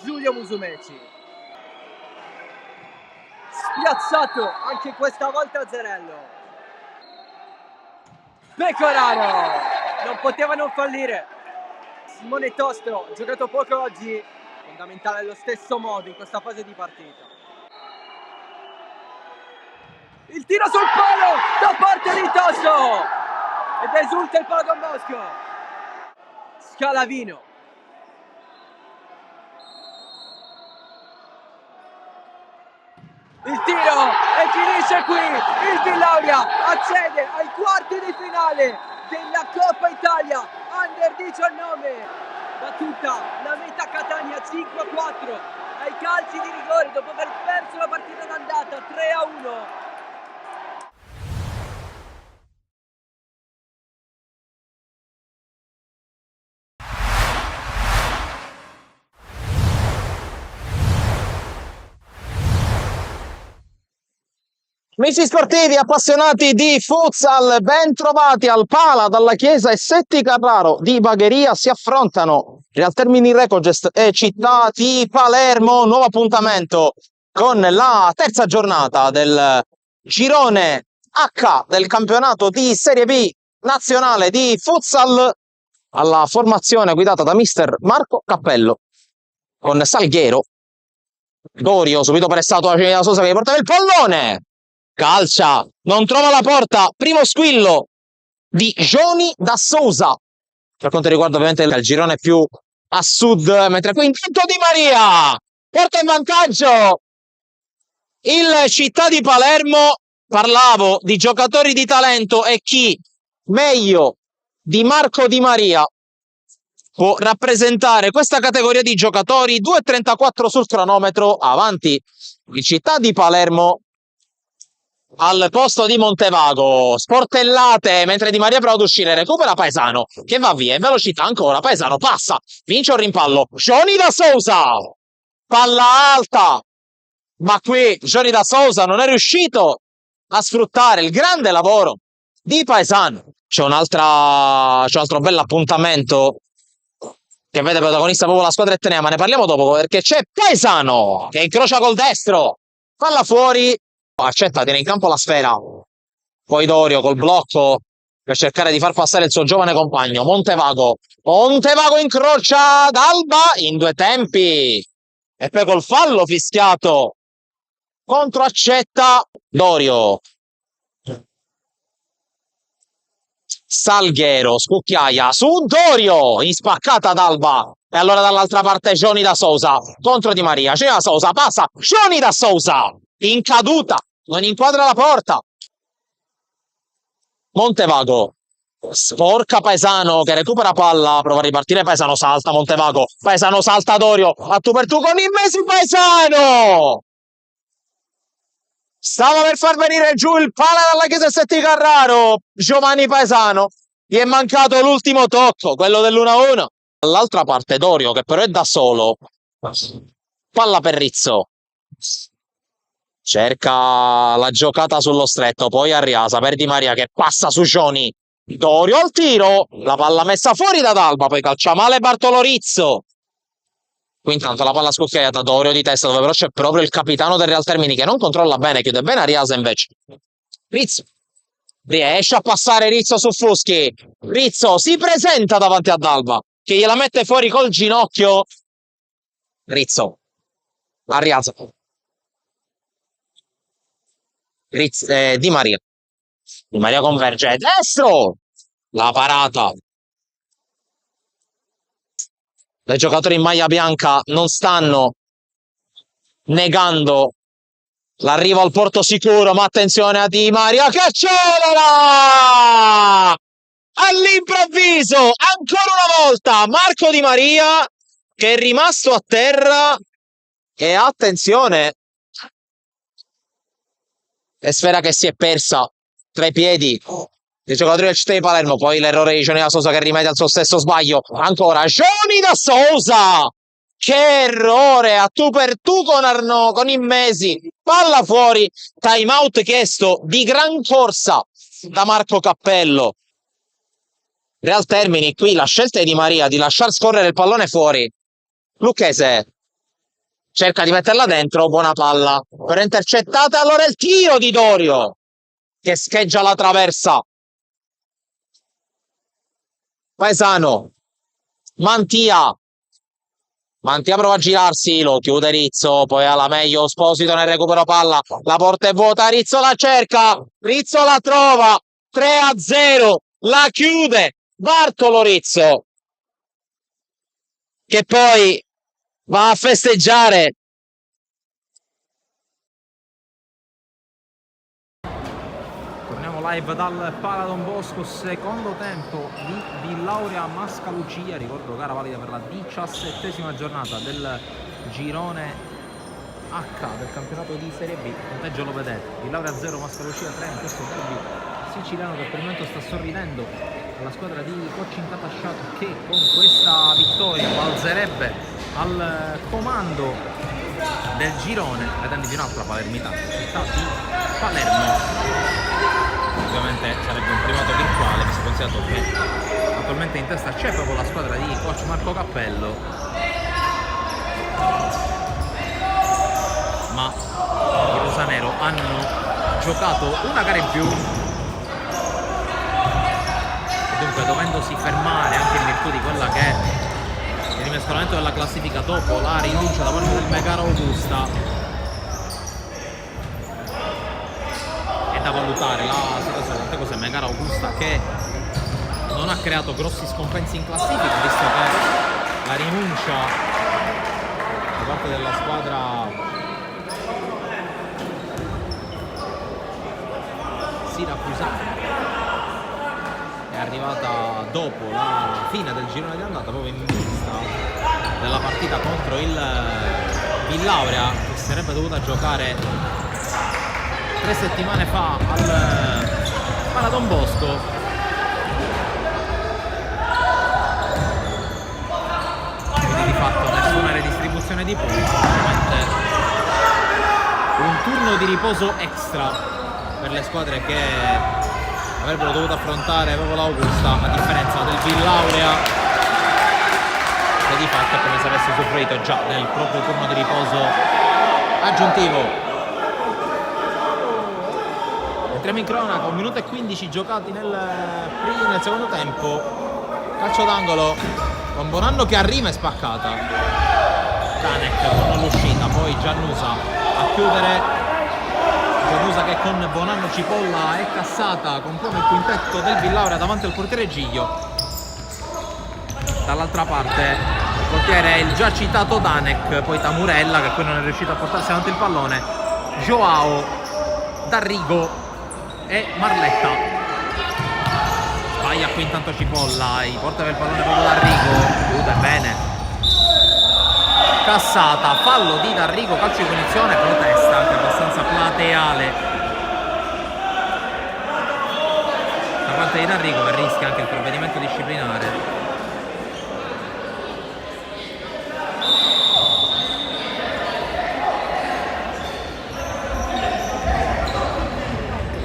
Giulio Musumeci. Spiazzato, anche questa volta Zerello. Pecoraro, non poteva non fallire. Simone Tostro, giocato poco oggi, fondamentale allo stesso modo in questa fase di partita. Il tiro sul palo da parte di Tostro ed esulta il Pala Don Bosco. Scalavino. Il tiro e finisce qui. Il Villauria accede ai quarti di finale della Coppa Italia Under 19. Battuta la Meta Catania 5-4 ai calci di rigore dopo aver perso la partita d'andata 3-1. Amici sportivi, appassionati di futsal, ben trovati al Pala dalla Chiesa e Setti Carraro di Bagheria. Si affrontano Real Termini Recogest e Città di Palermo. Nuovo appuntamento con la terza giornata del girone H del campionato di Serie B nazionale di futsal, alla formazione guidata da mister Marco Cappello, con Salghero, Dorio subito pressato da Sosa che portava il pallone. Calcia, non trova la porta, primo squillo di Johnny da Sousa. Per quanto riguarda ovviamente il girone più a sud, mentre qui intanto Di Maria porta in vantaggio il Città di Palermo. Parlavo di giocatori di talento e chi meglio di Marco Di Maria può rappresentare questa categoria di giocatori. 2,34 sul cronometro, avanti il Città di Palermo al posto di Montevago. Sportellate mentre Di Maria prova ad uscire, recupera Paesano che va via in velocità ancora. Paesano passa, vince un rimpallo. Johnny da Sousa, palla alta, ma qui Johnny da Sousa non è riuscito a sfruttare il grande lavoro di Paesano. C'è un altro bell'appuntamento che vede protagonista proprio la squadra etnea, ma ne parliamo dopo perché c'è Paesano che incrocia col destro, palla fuori, accetta, tiene in campo la sfera, poi Dorio col blocco per cercare di far passare il suo giovane compagno. Montevago incrocia D'Alba in due tempi e poi col fallo fischiato contro accetta Dorio. Salghero scucchiaia su Dorio in spaccata d'Alba e allora dall'altra parte Johnny da Sousa contro Di Maria. Johnny da Sousa passa, Johnny da Sousa in caduta, non inquadra la porta. Montevago sporca Paesano che recupera palla, prova a ripartire Paesano, salta Montevago, Paesano salta Dorio a tu per tu con Immesi. Paesano stava per far venire giù il Pala dalla Chiesa Setti Carraro. Giovanni Paesano gli è mancato l'ultimo tocco, quello dell'1-1. Dall'altra parte Dorio che però è da solo, palla per Rizzo, cerca la giocata sullo stretto, poi Arriasa per Di Maria che passa su Johnny. Dorio al tiro, la palla messa fuori da D'Alba, poi calcia male Bartolo Rizzo. Qui intanto la palla scocchiata, Dorio di testa, dove però c'è proprio il capitano del Real Termini che non controlla bene, chiude bene Arriasa invece. Rizzo riesce a passare, Rizzo su Fuschi, Rizzo si presenta davanti a D'Alba che gliela mette fuori col ginocchio. Rizzo, Arriasa, Di Maria. Di Maria converge destro, la parata. I giocatori in maglia bianca non stanno negando l'arrivo al porto sicuro, ma attenzione a Di Maria che accelera all'improvviso ancora una volta Marco Di Maria che è rimasto a terra e attenzione, è sfera che si è persa tra i piedi il giocatore del CT di Palermo, poi l'errore di Johnny da Sosa che rimette al suo stesso sbaglio, ancora Johnny da Sosa, che errore a tu per tu con Arnaud, con Immesi, palla fuori, time out chiesto di gran corsa da Marco Cappello. Real Termini, qui la scelta è di Maria di lasciar scorrere il pallone fuori. Lucchese cerca di metterla dentro, buona palla, però intercettata, allora il tiro di Dorio che scheggia la traversa. Paesano, Mantia prova a girarsi, lo chiude Rizzo, poi alla meglio Esposito nel recupero palla, la porta è vuota, Rizzo la cerca, Rizzo la trova, 3-0, la chiude Bartolo Rizzo, che poi va a festeggiare. Torniamo live dal Pala Don Bosco, secondo tempo di Villauria Mascalucia, ricordo gara valida per la 17ª giornata del girone H del campionato di Serie B. Il punteggio lo vedete, Villauria 0, Mascalucia 3 in questo derby siciliano che per il momento sta sorridendo alla squadra di coach Incatasciato, che con questa vittoria balzerebbe al comando del girone, vedendo di un'altra palermitana, città di Palermo. Ovviamente sarebbe un primato virtuale, visto considerato che attualmente in testa c'è proprio la squadra di coach Marco Cappello, ma i rosanero hanno giocato una gara in più, dunque dovendosi fermare anche in virtù di quella che è il rimescolamento della classifica dopo la rinuncia da parte del Megara Augusta. È da valutare la situazione, tante cose, Megara Augusta che non ha creato grossi scompensi in classifica, visto che la rinuncia da parte della squadra siracusana è arrivata dopo la fine del girone di andata, proprio in vista della partita contro il Villauria, che sarebbe dovuta giocare 3 settimane fa al Pala Don Bosco. Quindi di fatto nessuna redistribuzione di punti, ovviamente un turno di riposo extra per le squadre che avrebbero dovuto affrontare proprio l'Augusta, a differenza del Villaurea, che di fatto è come se avesse usufruito già nel proprio turno di riposo aggiuntivo. Entriamo in cronaca, 1 minuto e 15 giocati nel secondo tempo. Calcio d'angolo con Bonanno che arriva e spaccata. Tanek con l'uscita, poi Giannusa a chiudere. Giannusa che con Bonanno Cipolla è cassata, compone il quintetto del Villauria davanti al portiere Giglio. Dall'altra parte il portiere è il già citato Danek, poi Tamurella che poi non è riuscito a portarsi avanti il pallone, Joao, D'Arrigo e Marletta. Sbaglia qui intanto Cipolla, porta per il pallone proprio D'Arrigo, chiude bene, cassata, fallo di D'Arrigo, calcio di punizione, protesta anche abbastanza plateale da parte di D'Arrigo, che rischia anche il provvedimento disciplinare.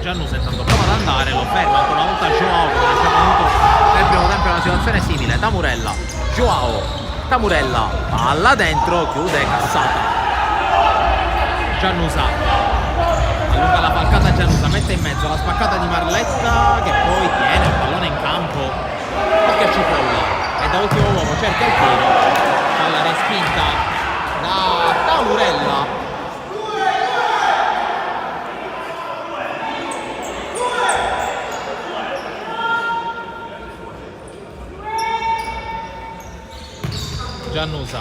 Giannusa intanto prova ad andare, lo ferma ancora una volta Joao, che ci ha venuto nel primo tempo una situazione simile. Tamurella, Joao, Tamurella, palla dentro, chiude, cassata. Giannusa allunga la falcata, Giannusa mette in mezzo la spaccata di Marletta, che poi tiene il pallone in campo, tocca Cipolla e da ultimo uomo cerca il tiro, palla respinta da Tamurella. Giannusa,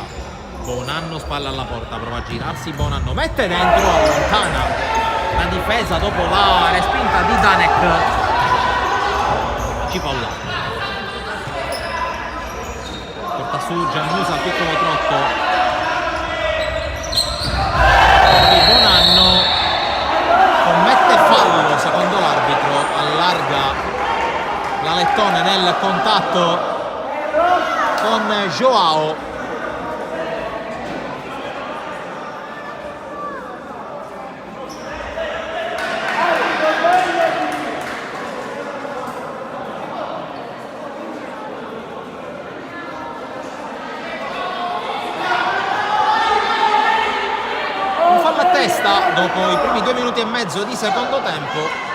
Bonanno spalla alla porta, prova a girarsi, Bonanno mette dentro, allontana la difesa dopo la respinta di Danek. Cipolla porta su Giannusa al piccolo trotto, Bonanno commette fallo secondo l'arbitro contatto con Joao. Un fallo a testa dopo i primi 2 minuti e mezzo di secondo tempo.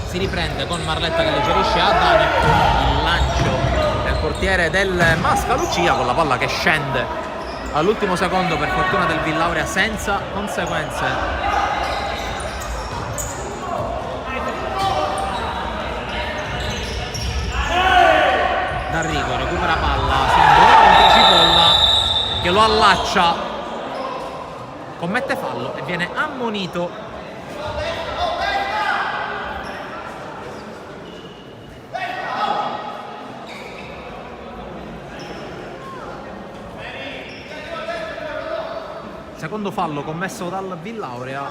Si riprende con Marletta che alleggerisce a Danec, il lancio del portiere del Mascalucia con la palla che scende all'ultimo secondo, per fortuna del Villauria, senza conseguenze. D'Arrigo recupera palla, si indola contro Cipolla che lo allaccia, commette fallo e viene ammonito. Secondo fallo commesso dal Villauria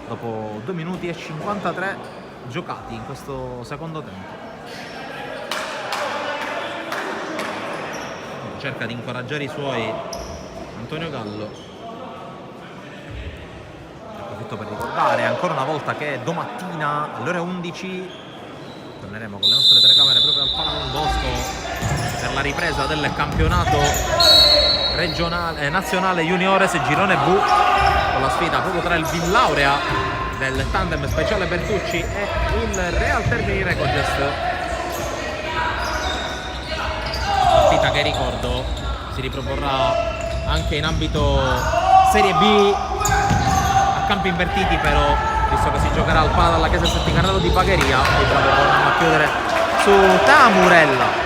dopo 2 minuti e 53 giocati in questo secondo tempo. Cerca di incoraggiare i suoi Antonio Gallo. Approfitto per ricordare ancora una volta che domattina alle ore 11 torneremo con le nostre telecamere proprio al Pala Don Bosco per la ripresa del campionato regionale, nazionale juniores girone B, con la sfida proprio tra il Villaurea del tandem Speciale Bertucci e il Real Termini Recogest. Partita che, ricordo, si riproporrà anche in ambito Serie B a campi invertiti, però visto che si giocherà al Pala dalla Chiesa Setti Carraro di Bagheria. E già torniamo a chiudere su Tamurella.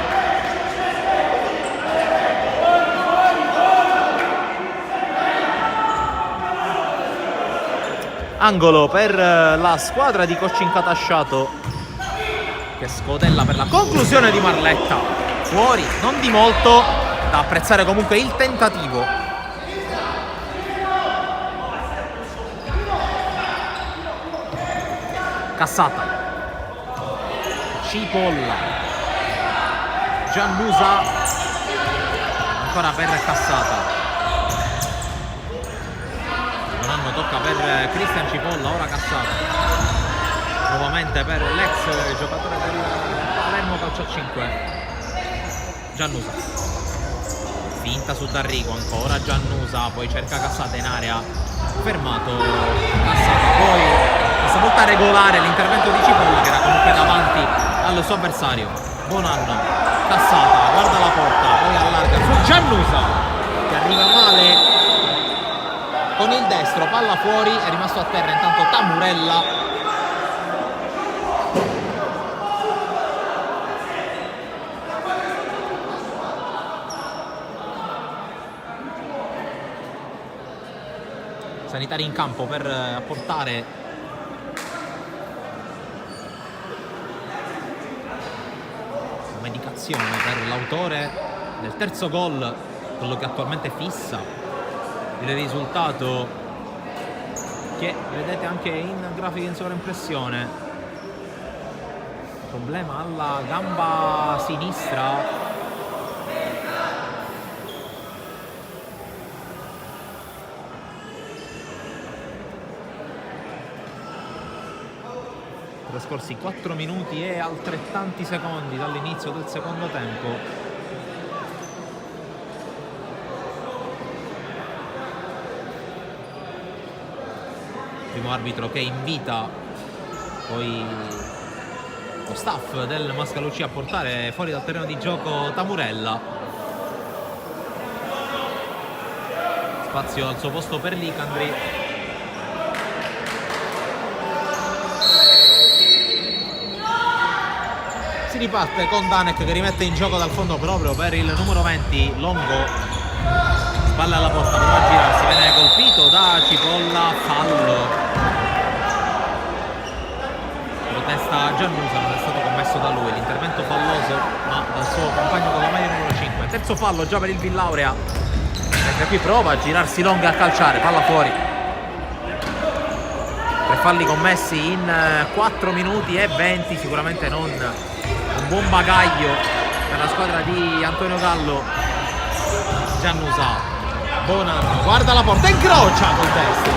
Angolo per la squadra di Cochin Catasciato, che scodella per la conclusione di Marletta. Fuori, non di molto, da apprezzare comunque il tentativo. Cassata, Cipolla, Giannusa, ancora per Cassata. Tocca per Cristian Cipolla, ora Cassata nuovamente per l'ex giocatore del Palermo Calcio a 5 Giannusa, finta su D'Arrigo, ancora Giannusa, poi cerca Cassata in area, fermato Cassata, poi questa volta regolare l'intervento di Cipolla che era comunque davanti al suo avversario. Bonanno, Cassata, guarda la porta, poi allarga su Giannusa che arriva male con il destro, palla fuori, è rimasto a terra intanto Tamurella. Sanitari in campo per apportare la medicazione per l'autore del terzo gol, quello che attualmente fissa il risultato, che vedete anche in grafica in sovraimpressione. Problema alla gamba sinistra. Trascorsi 4 minuti e altrettanti secondi dall'inizio del secondo tempo. Primo arbitro che invita poi lo staff del Mascalucia a portare fuori dal terreno di gioco Tamurella. Spazio al suo posto per Licandri. Si riparte con Danec che rimette in gioco dal fondo proprio per il numero 20 Longo. Palla alla porta, prova a girarsi, viene colpito da Cipolla, fallo. Protesta Giannusa, non è stato commesso da lui l'intervento falloso, ma dal suo compagno con la maglia numero 5. Terzo fallo già per il Villaurea. E qui prova a girarsi Long a calciare, palla fuori. 3 falli commessi in 4 minuti e 20, sicuramente non un buon bagaglio per la squadra di Antonio Gallo. Giannusa, Bonanno, guarda la porta, incrocia col destro,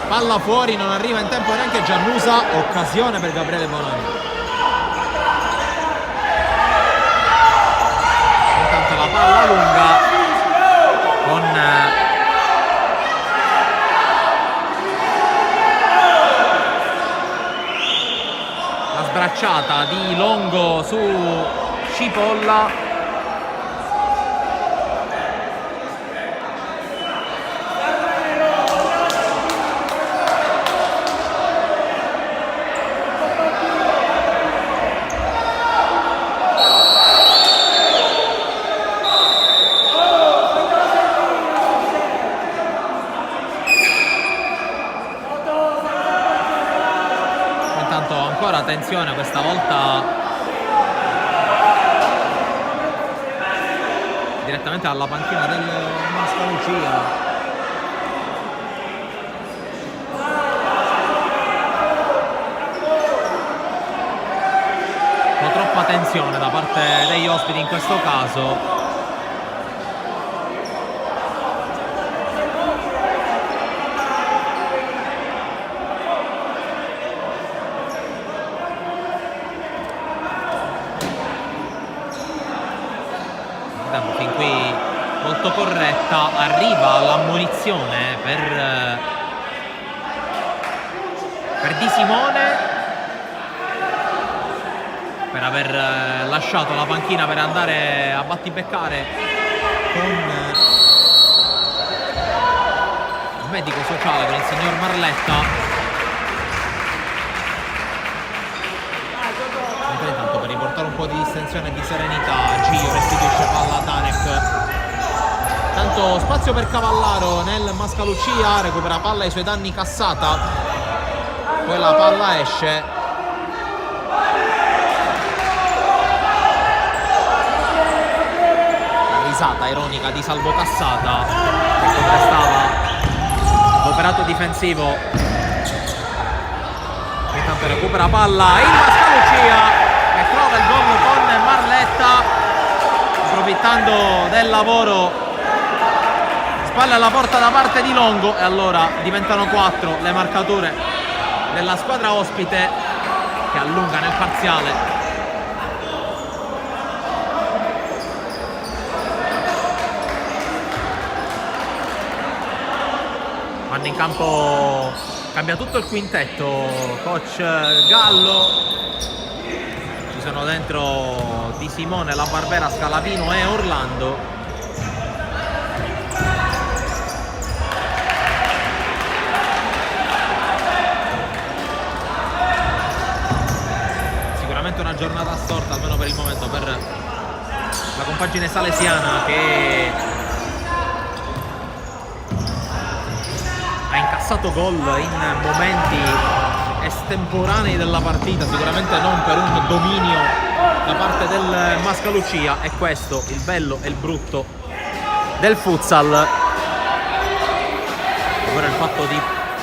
palla fuori, non arriva in tempo neanche Giannusa, occasione per Gabriele Bonanno. Intanto la palla lunga con la sbracciata di Longo su Cipolla. Attenzione, questa volta direttamente alla panchina del Mascalucia. Un po' troppa tensione da parte degli ospiti in questo caso. Fin qui molto corretta, arriva l'ammonizione per Di Simone per aver lasciato la panchina per andare a battibeccare con il medico sociale, con il signor Marletta. Intanto, per riportare un po' di distensione e di serenità, Gio restituisce palla a Danek. Tanto spazio per Cavallaro nel Mascalucia, recupera palla ai suoi danni Cassata, poi la palla esce. La risata ironica di Salvo Cassata che contrastava l'operato difensivo. Intanto recupera palla il Mascalucia e trova il gol con Marletta, approfittando del lavoro spalle alla porta da parte di Longo, e allora diventano 4 le marcature della squadra ospite che allunga nel parziale. Vanno in campo, cambia tutto il quintetto, coach Gallo. Ci sono dentro Di Simone, La Barbera, Scalavino e Orlando. Sicuramente una giornata storta, almeno per il momento, per la compagine salesiana, che ha incassato gol in momenti estemporanei della partita, sicuramente non per un dominio da parte del Mascalucia. E questo il bello e il brutto del futsal, ovvero il fatto di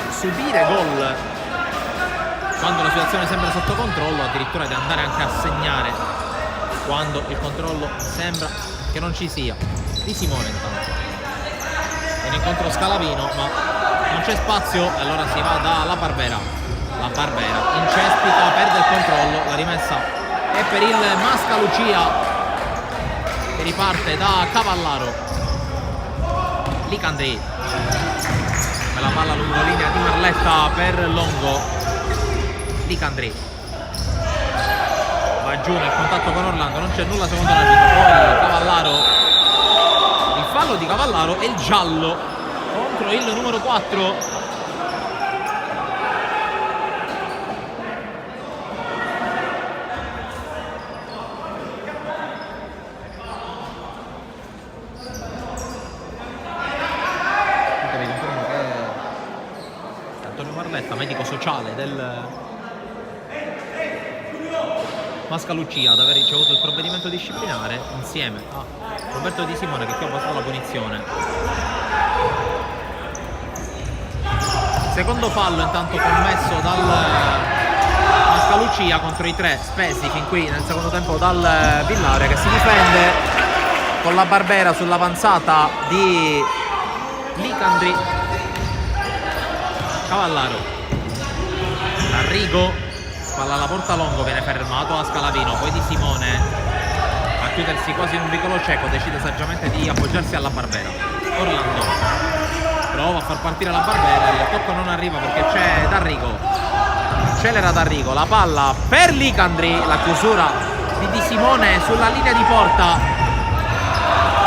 subire gol quando la situazione sembra sotto controllo, addirittura di andare anche a segnare quando il controllo sembra che non ci sia. Di Simone intanto in incontro Scalavino, ma non c'è spazio e allora si va dalla Barbera. La Barbera incespita, perde il controllo, la rimessa è per il Mascalucia che riparte da Cavallaro. Licandri, la palla lungo linea di Marletta per Longo. Licandri va giù nel contatto con Orlando, non c'è nulla secondo l'arbitro. Poi Cavallaro, il fallo di Cavallaro e il giallo contro il numero 4. Medico sociale Mascalucia ad aver ricevuto il provvedimento disciplinare insieme a Roberto Di Simone, che qui ha posto la punizione. Secondo fallo intanto commesso dal Mascalucia contro i 3 spesi fin qui nel secondo tempo dal Villauria, che si difende con la Barbera sull'avanzata di Licandri. Cavallaro, Arrigo, spalla alla porta Longo, viene fermato a Scalavino, poi Di Simone a chiudersi quasi in un vicolo cieco, decide saggiamente di appoggiarsi alla Barbera. Orlando prova a far partire la Barbera, il tocco non arriva perché c'è D'Arrigo, accelera D'Arrigo, la palla per Licandri, la chiusura di Simone sulla linea di porta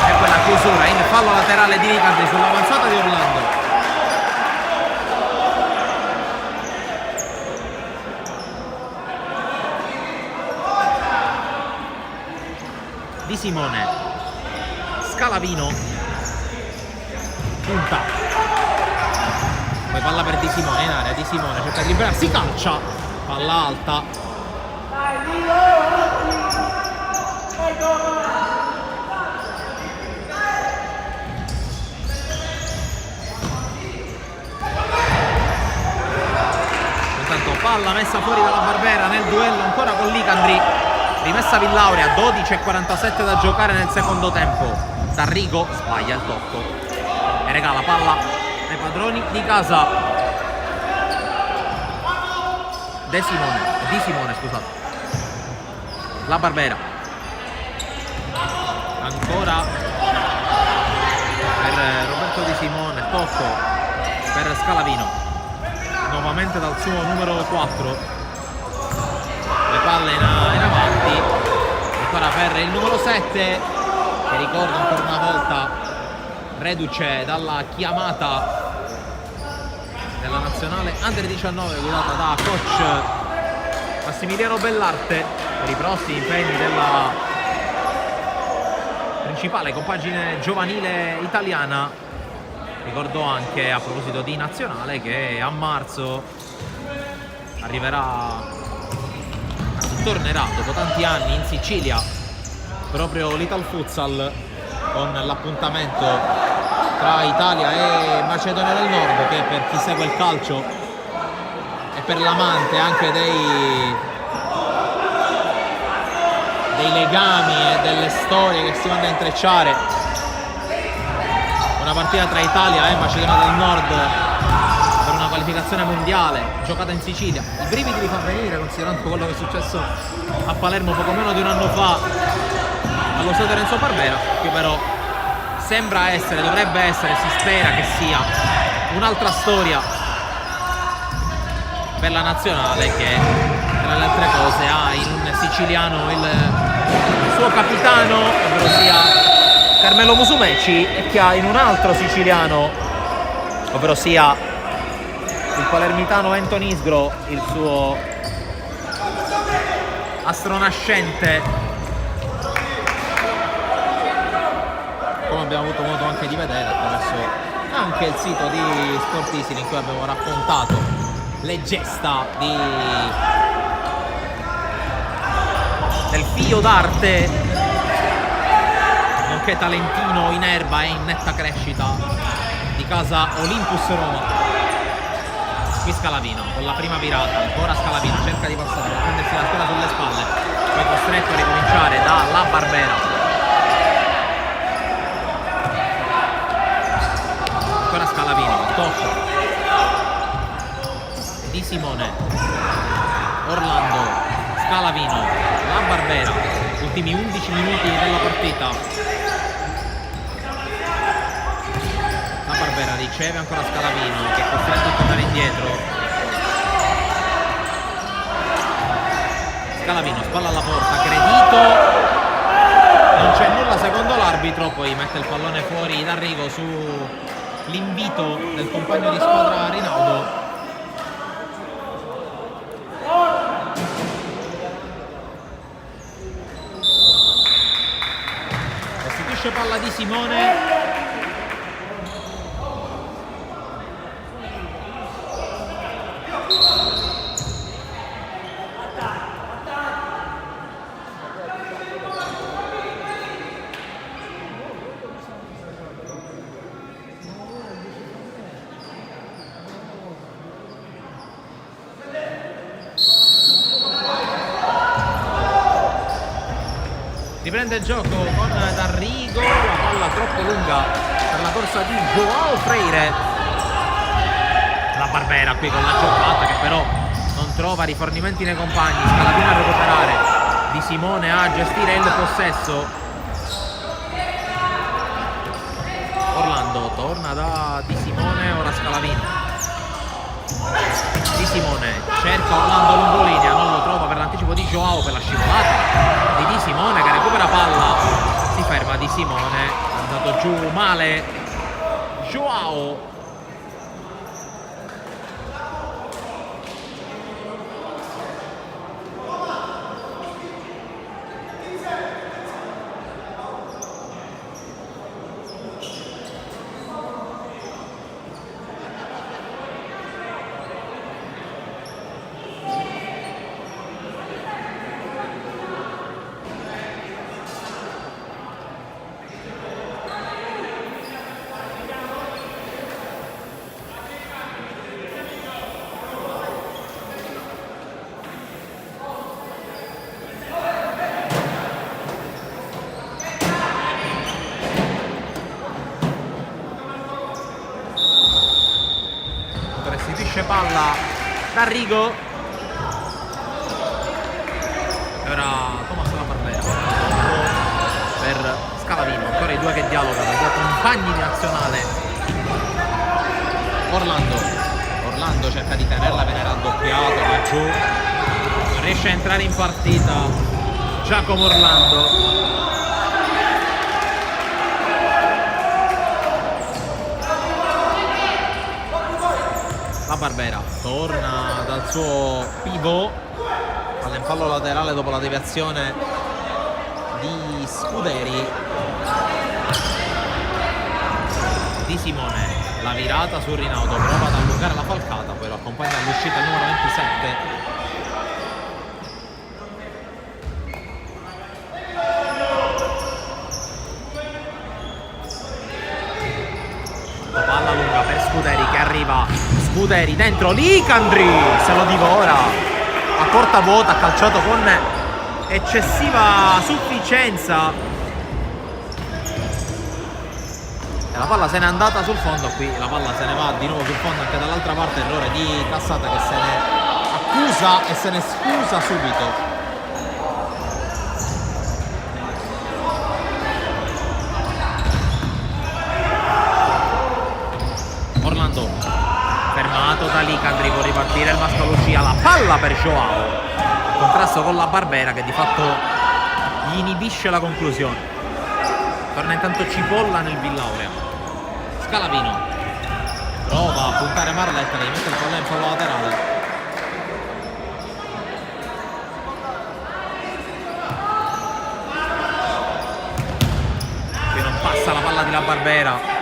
e quella chiusura in fallo laterale di Licandri sull'avanzata di Orlando. Di Simone, Scalavino, punta, poi palla per Di Simone in area, Di Simone cerca di liberarsi, calcia, palla alta, intanto palla messa fuori dalla Barbera nel duello ancora con Licandri. Rimessa Villauria, 12:47 da giocare nel secondo tempo. D'Arrigo sbaglia il tocco e regala palla ai padroni di casa. Di Simone, scusate. La Barbera. Ancora per Roberto Di Simone, tocco per Scalavino. Nuovamente dal suo numero 4. Le palle in avanti, ancora per il numero 7, che ricorda ancora una volta reduce dalla chiamata della nazionale Under 19 guidata da coach Massimiliano Bellarte per i prossimi impegni della principale compagine giovanile italiana. Ricordo anche, a proposito di nazionale, che a marzo tornerà dopo tanti anni in Sicilia proprio l'Ital Futsal, con l'appuntamento tra Italia e Macedonia del Nord, che per chi segue il calcio e per l'amante anche dei legami e delle storie che si vanno a intrecciare, una partita tra Italia e Macedonia del Nord per una qualificazione mondiale giocata in Sicilia. I brividi li fa venire, considerando quello che è successo a Palermo poco meno di un anno fa allo stadio Renzo Barbera, che però sembra essere, dovrebbe essere, si spera che sia un'altra storia per la nazionale, che tra le altre cose ha in un siciliano il suo capitano, ovvero sia Carmelo Musumeci, e che ha in un altro siciliano, ovvero sia il palermitano Anton Isgro, il suo astronascente, come abbiamo avuto modo anche di vedere attraverso anche il sito di Sportisili, in cui abbiamo raccontato le gesta del figlio d'arte, nonché talentino in erba e in netta crescita, di casa Olympus Roma. Qui Scalavino con la prima virata, ancora Scalavino cerca di passare, prendersi la scuola sulle spalle, poi costretto a ricominciare dalla Barbera. Ancora Scalavino, tocco Di Simone, Orlando, Scalavino, la Barbera, ultimi 11 minuti della partita. Riceve ancora Scalavino, che è costretto a tornare indietro. Scalavino, spalla alla porta, Credito, non c'è nulla secondo l'arbitro, poi mette il pallone fuori D'Arrigo su l'invito del compagno di squadra Rinaldo. Restituisce palla di Simone. riprende il gioco con D'Arrigo, la palla troppo lunga per la corsa di Joao Freire. La Barbera qui con la giocata che però non trova rifornimenti nei compagni. Scalavino a recuperare, Di Simone a gestire il possesso. Orlando torna da Di Simone, ora Scalavino. Di Simone cerca Orlando lungolinea, non lo trova per l'anticipo di Joao, per la scivolata di Simone che recupera palla, si ferma Di Simone, è andato giù male Joao. Restituisce palla D'Arrigo e ora Thomas La Barbera per Scalavino, ancora i due che dialogano, i due compagni di nazionale. Orlando cerca di tenerla, viene raddoppiato, va giù, non riesce a entrare in partita Giacomo Orlando. La Barbera torna dal suo pivot, palla in fallo laterale dopo la deviazione di Scuderi. Di Simone, la virata su Rinaudo, prova ad allungare la falcata, poi lo accompagna all'uscita il numero 27. Palla lunga per Scuderi che arriva, Scuderi dentro, Licandri se lo divora a porta vuota, ha calciato con eccessiva sufficienza e la palla se n'è andata sul fondo. Qui la palla se ne va di nuovo sul fondo anche dall'altra parte, errore di Cassata che se ne accusa e se ne scusa subito. Orlando fermato da Licandri, può ripartire il Mascalucia, la palla per Joao, contrasto con la Barbera che di fatto gli inibisce la conclusione. Torna intanto Cipolla nel Villaurea. Scalavino prova a puntare Marletta che mette il pallone in fallo laterale. Qui non passa la palla di La Barbera.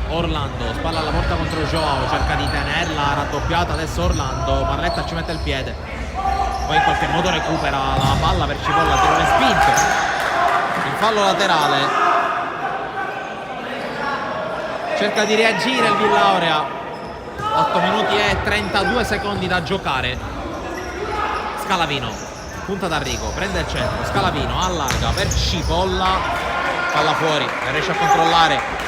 Orlando spalla alla porta contro Joao, cerca di tenerla raddoppiata, adesso Orlando, Marletta ci mette il piede, poi in qualche modo recupera la palla per Cipolla, tiro respinto in fallo laterale, cerca di reagire il Villaurea. 8 minuti e 32 secondi da giocare. Scalavino punta D'Arrigo, prende il centro, Scalavino allarga per Cipolla, palla fuori, riesce a controllare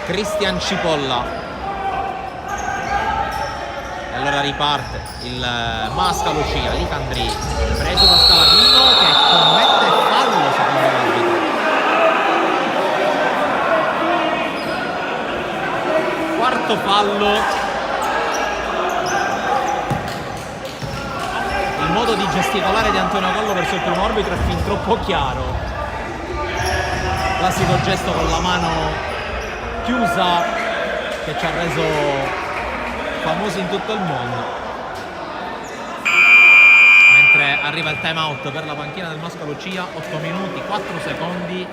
Cristian Cipolla e allora riparte il Mascalucia. Licandri preso da Scalavino che commette fallo secondo l'arbitro. Quarto fallo. Il modo di gesticolare di Antonio Collo verso il primo arbitro è fin troppo chiaro, classico gesto con la mano chiusa che ci ha reso famosi in tutto il mondo. Mentre arriva il time out per la panchina del Mascalucia, 8 minuti 4 secondi,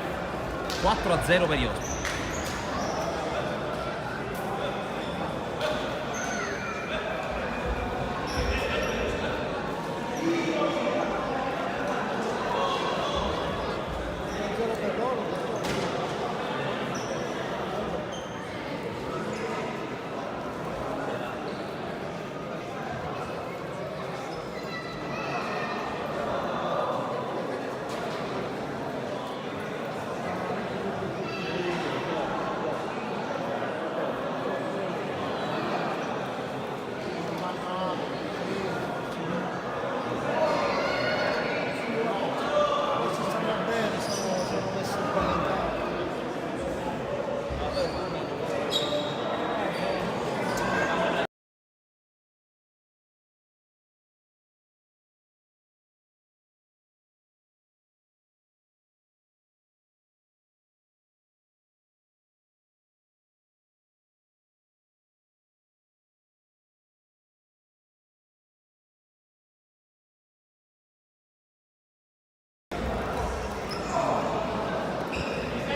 4-0 per gli ospiti.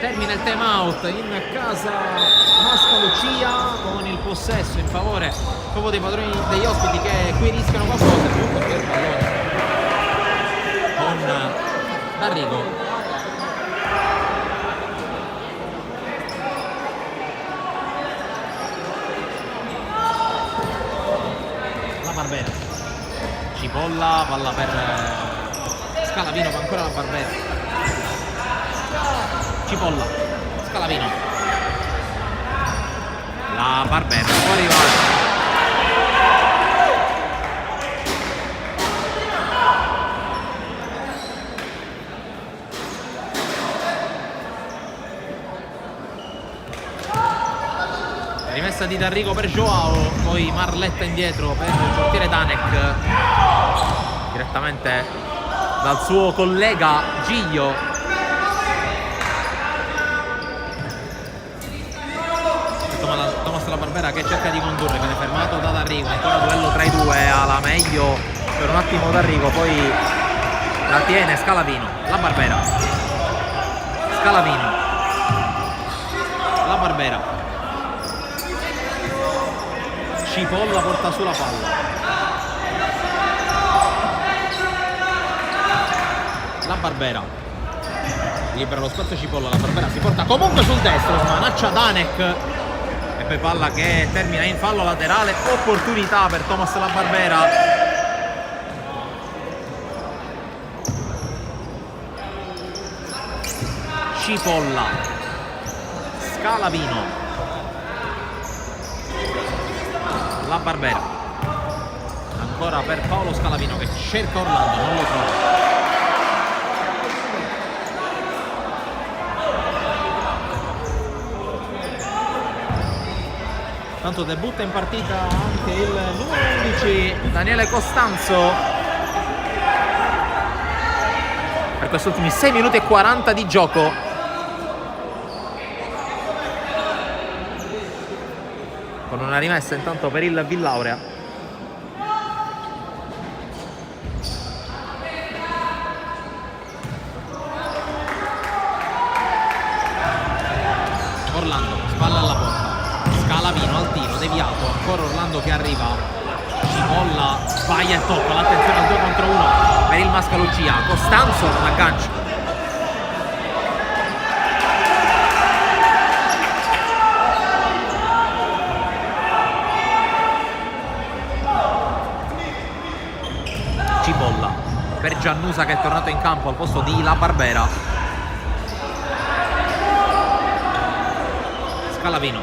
termina il time out in casa Mascalucia con il possesso in favore proprio dei padroni degli ospiti che qui rischiano qualcosa. Giunto per il pallone con D'Arrigo. La Barbera, Cipolla, palla per Scalavino, ma ancora la Barbera. Cipolla, Scalavino, la Barbera, fuori va. Rimessa di D'Arrigo per Joao, poi Marletta indietro per il portiere Danek, direttamente dal suo collega Giglio. Thomas La Barbera che cerca di condurre, viene fermato da D'Arrigo, ancora duello tra i due, ha la meglio per un attimo D'Arrigo, poi la tiene Scalavino, La Barbera, Scalavino, La Barbera, Cipolla porta sulla palla, La Barbera libera lo spazio Cipolla, La Barbera si porta comunque sul destro, smanaccia Danek e poi palla che termina in fallo laterale, opportunità per Thomas La Barbera. Cipolla, Scalavino, La Barbera, ancora per Paolo Scalavino che cerca Orlando, non lo trova. Tanto debutta in partita anche il numero 11 Daniele Costanzo per questi ultimi 6 minuti e 40 di gioco. Con una rimessa intanto per il Villaurea. Orlando, spalla alla porta. Scalavino al tiro, deviato. Ancora Orlando che arriva. Cipolla, sbaglia il tocco. L'attenzione al 2 contro 1 per il Mascalucia. Costanzo non aggancia. Cipolla per Giannusa che è tornato in campo al posto di La Barbera. Scalavino,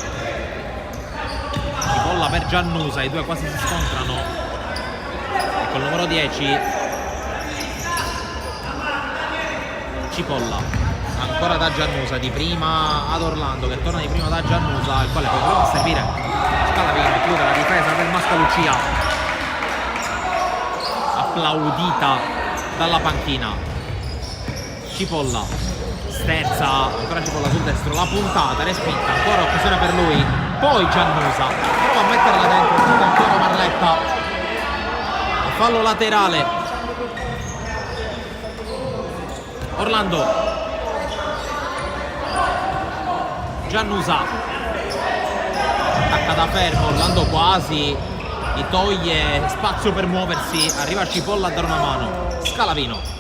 Cipolla per Giannusa, i due quasi si scontrano e col numero 10 Cipolla ancora da Giannusa, di prima ad Orlando che torna di prima da Giannusa, il quale poi prova a servire Scalavino, chiude la difesa del Mascalucia, applaudita dalla panchina. Cipolla sterza, ancora Cipolla sul destro, la puntata, respinta, ancora occasione per lui, poi Giannusa prova a metterla dentro, chiude ancora Marletta, fallo laterale. Orlando, Giannusa attacca da fermo, Orlando quasi gli toglie spazio per muoversi, arriva Cipolla a dare una mano. Scalavino,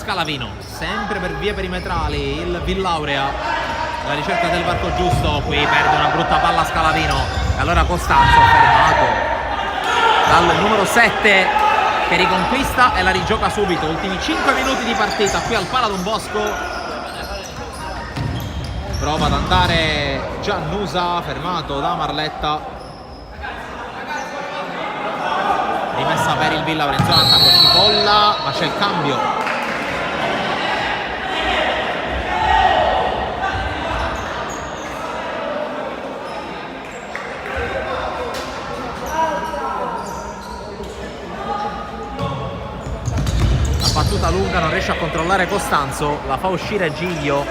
Scalavino sempre per vie perimetrali il Villaurea, alla ricerca del varco giusto, qui perde una brutta palla Scalavino e allora Costanzo fermato dal numero 7 che riconquista e la rigioca subito. Ultimi 5 minuti di partita qui al Pala Don Bosco. Prova ad andare Giannusa, fermato da Marletta. Rimessa per il Villa Lorenzo, attacco Cipolla, ma c'è il cambio. Battuta lunga, non riesce a controllare Costanzo, la fa uscire Giglio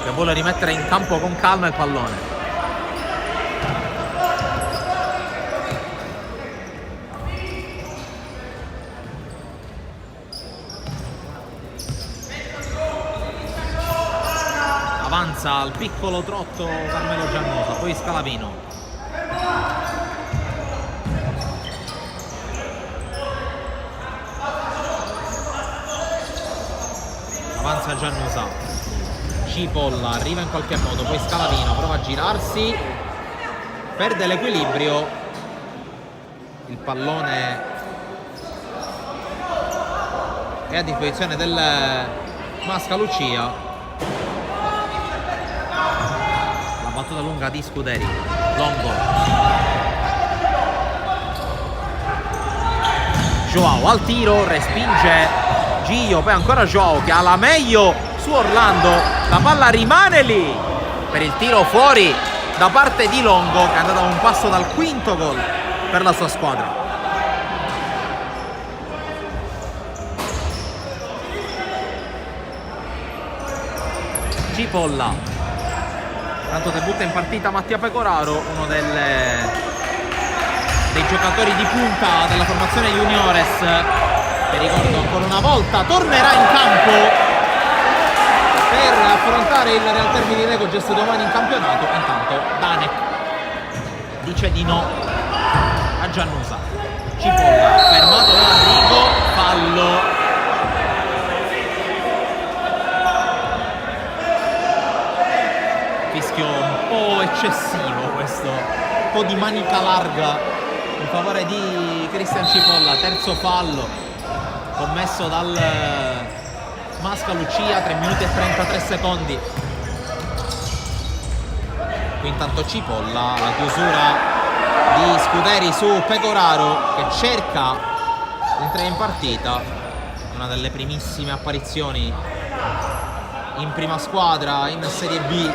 che vuole rimettere in campo con calma il pallone. avanza al piccolo trotto Carmelo Giannosa, poi Scalavino. Avanza Giannosa, Cipolla arriva in qualche modo, poi Scalavino prova a girarsi, perde l'equilibrio, il pallone è a disposizione del Mascalucia. La battuta lunga di Scuderi, Longo, Joao al tiro, respinge Gio, poi ancora Joao che ha la meglio su Orlando, la palla rimane lì per il tiro fuori da parte di Longo, che è andato a un passo dal quinto gol per la sua squadra. Cipolla, tanto debutta in partita Mattia Pecoraro, uno dei giocatori di punta della formazione Juniores, che ricordo ancora una volta tornerà in campo per affrontare il Real Termini Recogest domani in campionato. Intanto Danek dice di no a Giannosa. Cipolla fermato da Arrigo, fallo. Fischio un po' eccessivo questo, un po' di manica larga in favore di Cristian Cipolla. Terzo fallo commesso dal Mascalucia, 3 minuti e 33 secondi. Qui intanto Cipolla, la chiusura di Scuderi su Pecoraro, che cerca di entrare in partita. Una delle primissime apparizioni in prima squadra in Serie B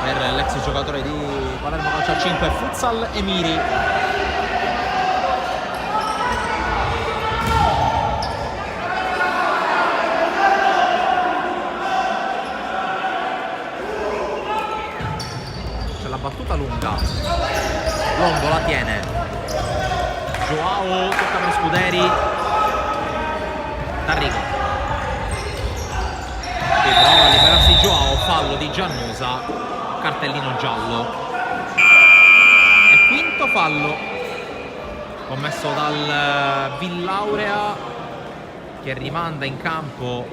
per l'ex giocatore di Palermo Calcio a 5 Futsal Emiri. C'è la battuta lunga, Longo la tiene, Joao tocca per Scuderi, D'Arrigo che prova a liberarsi Joao, fallo di Giannosa, cartellino giallo. E quinto fallo commesso dal Villaurea, che rimanda in campo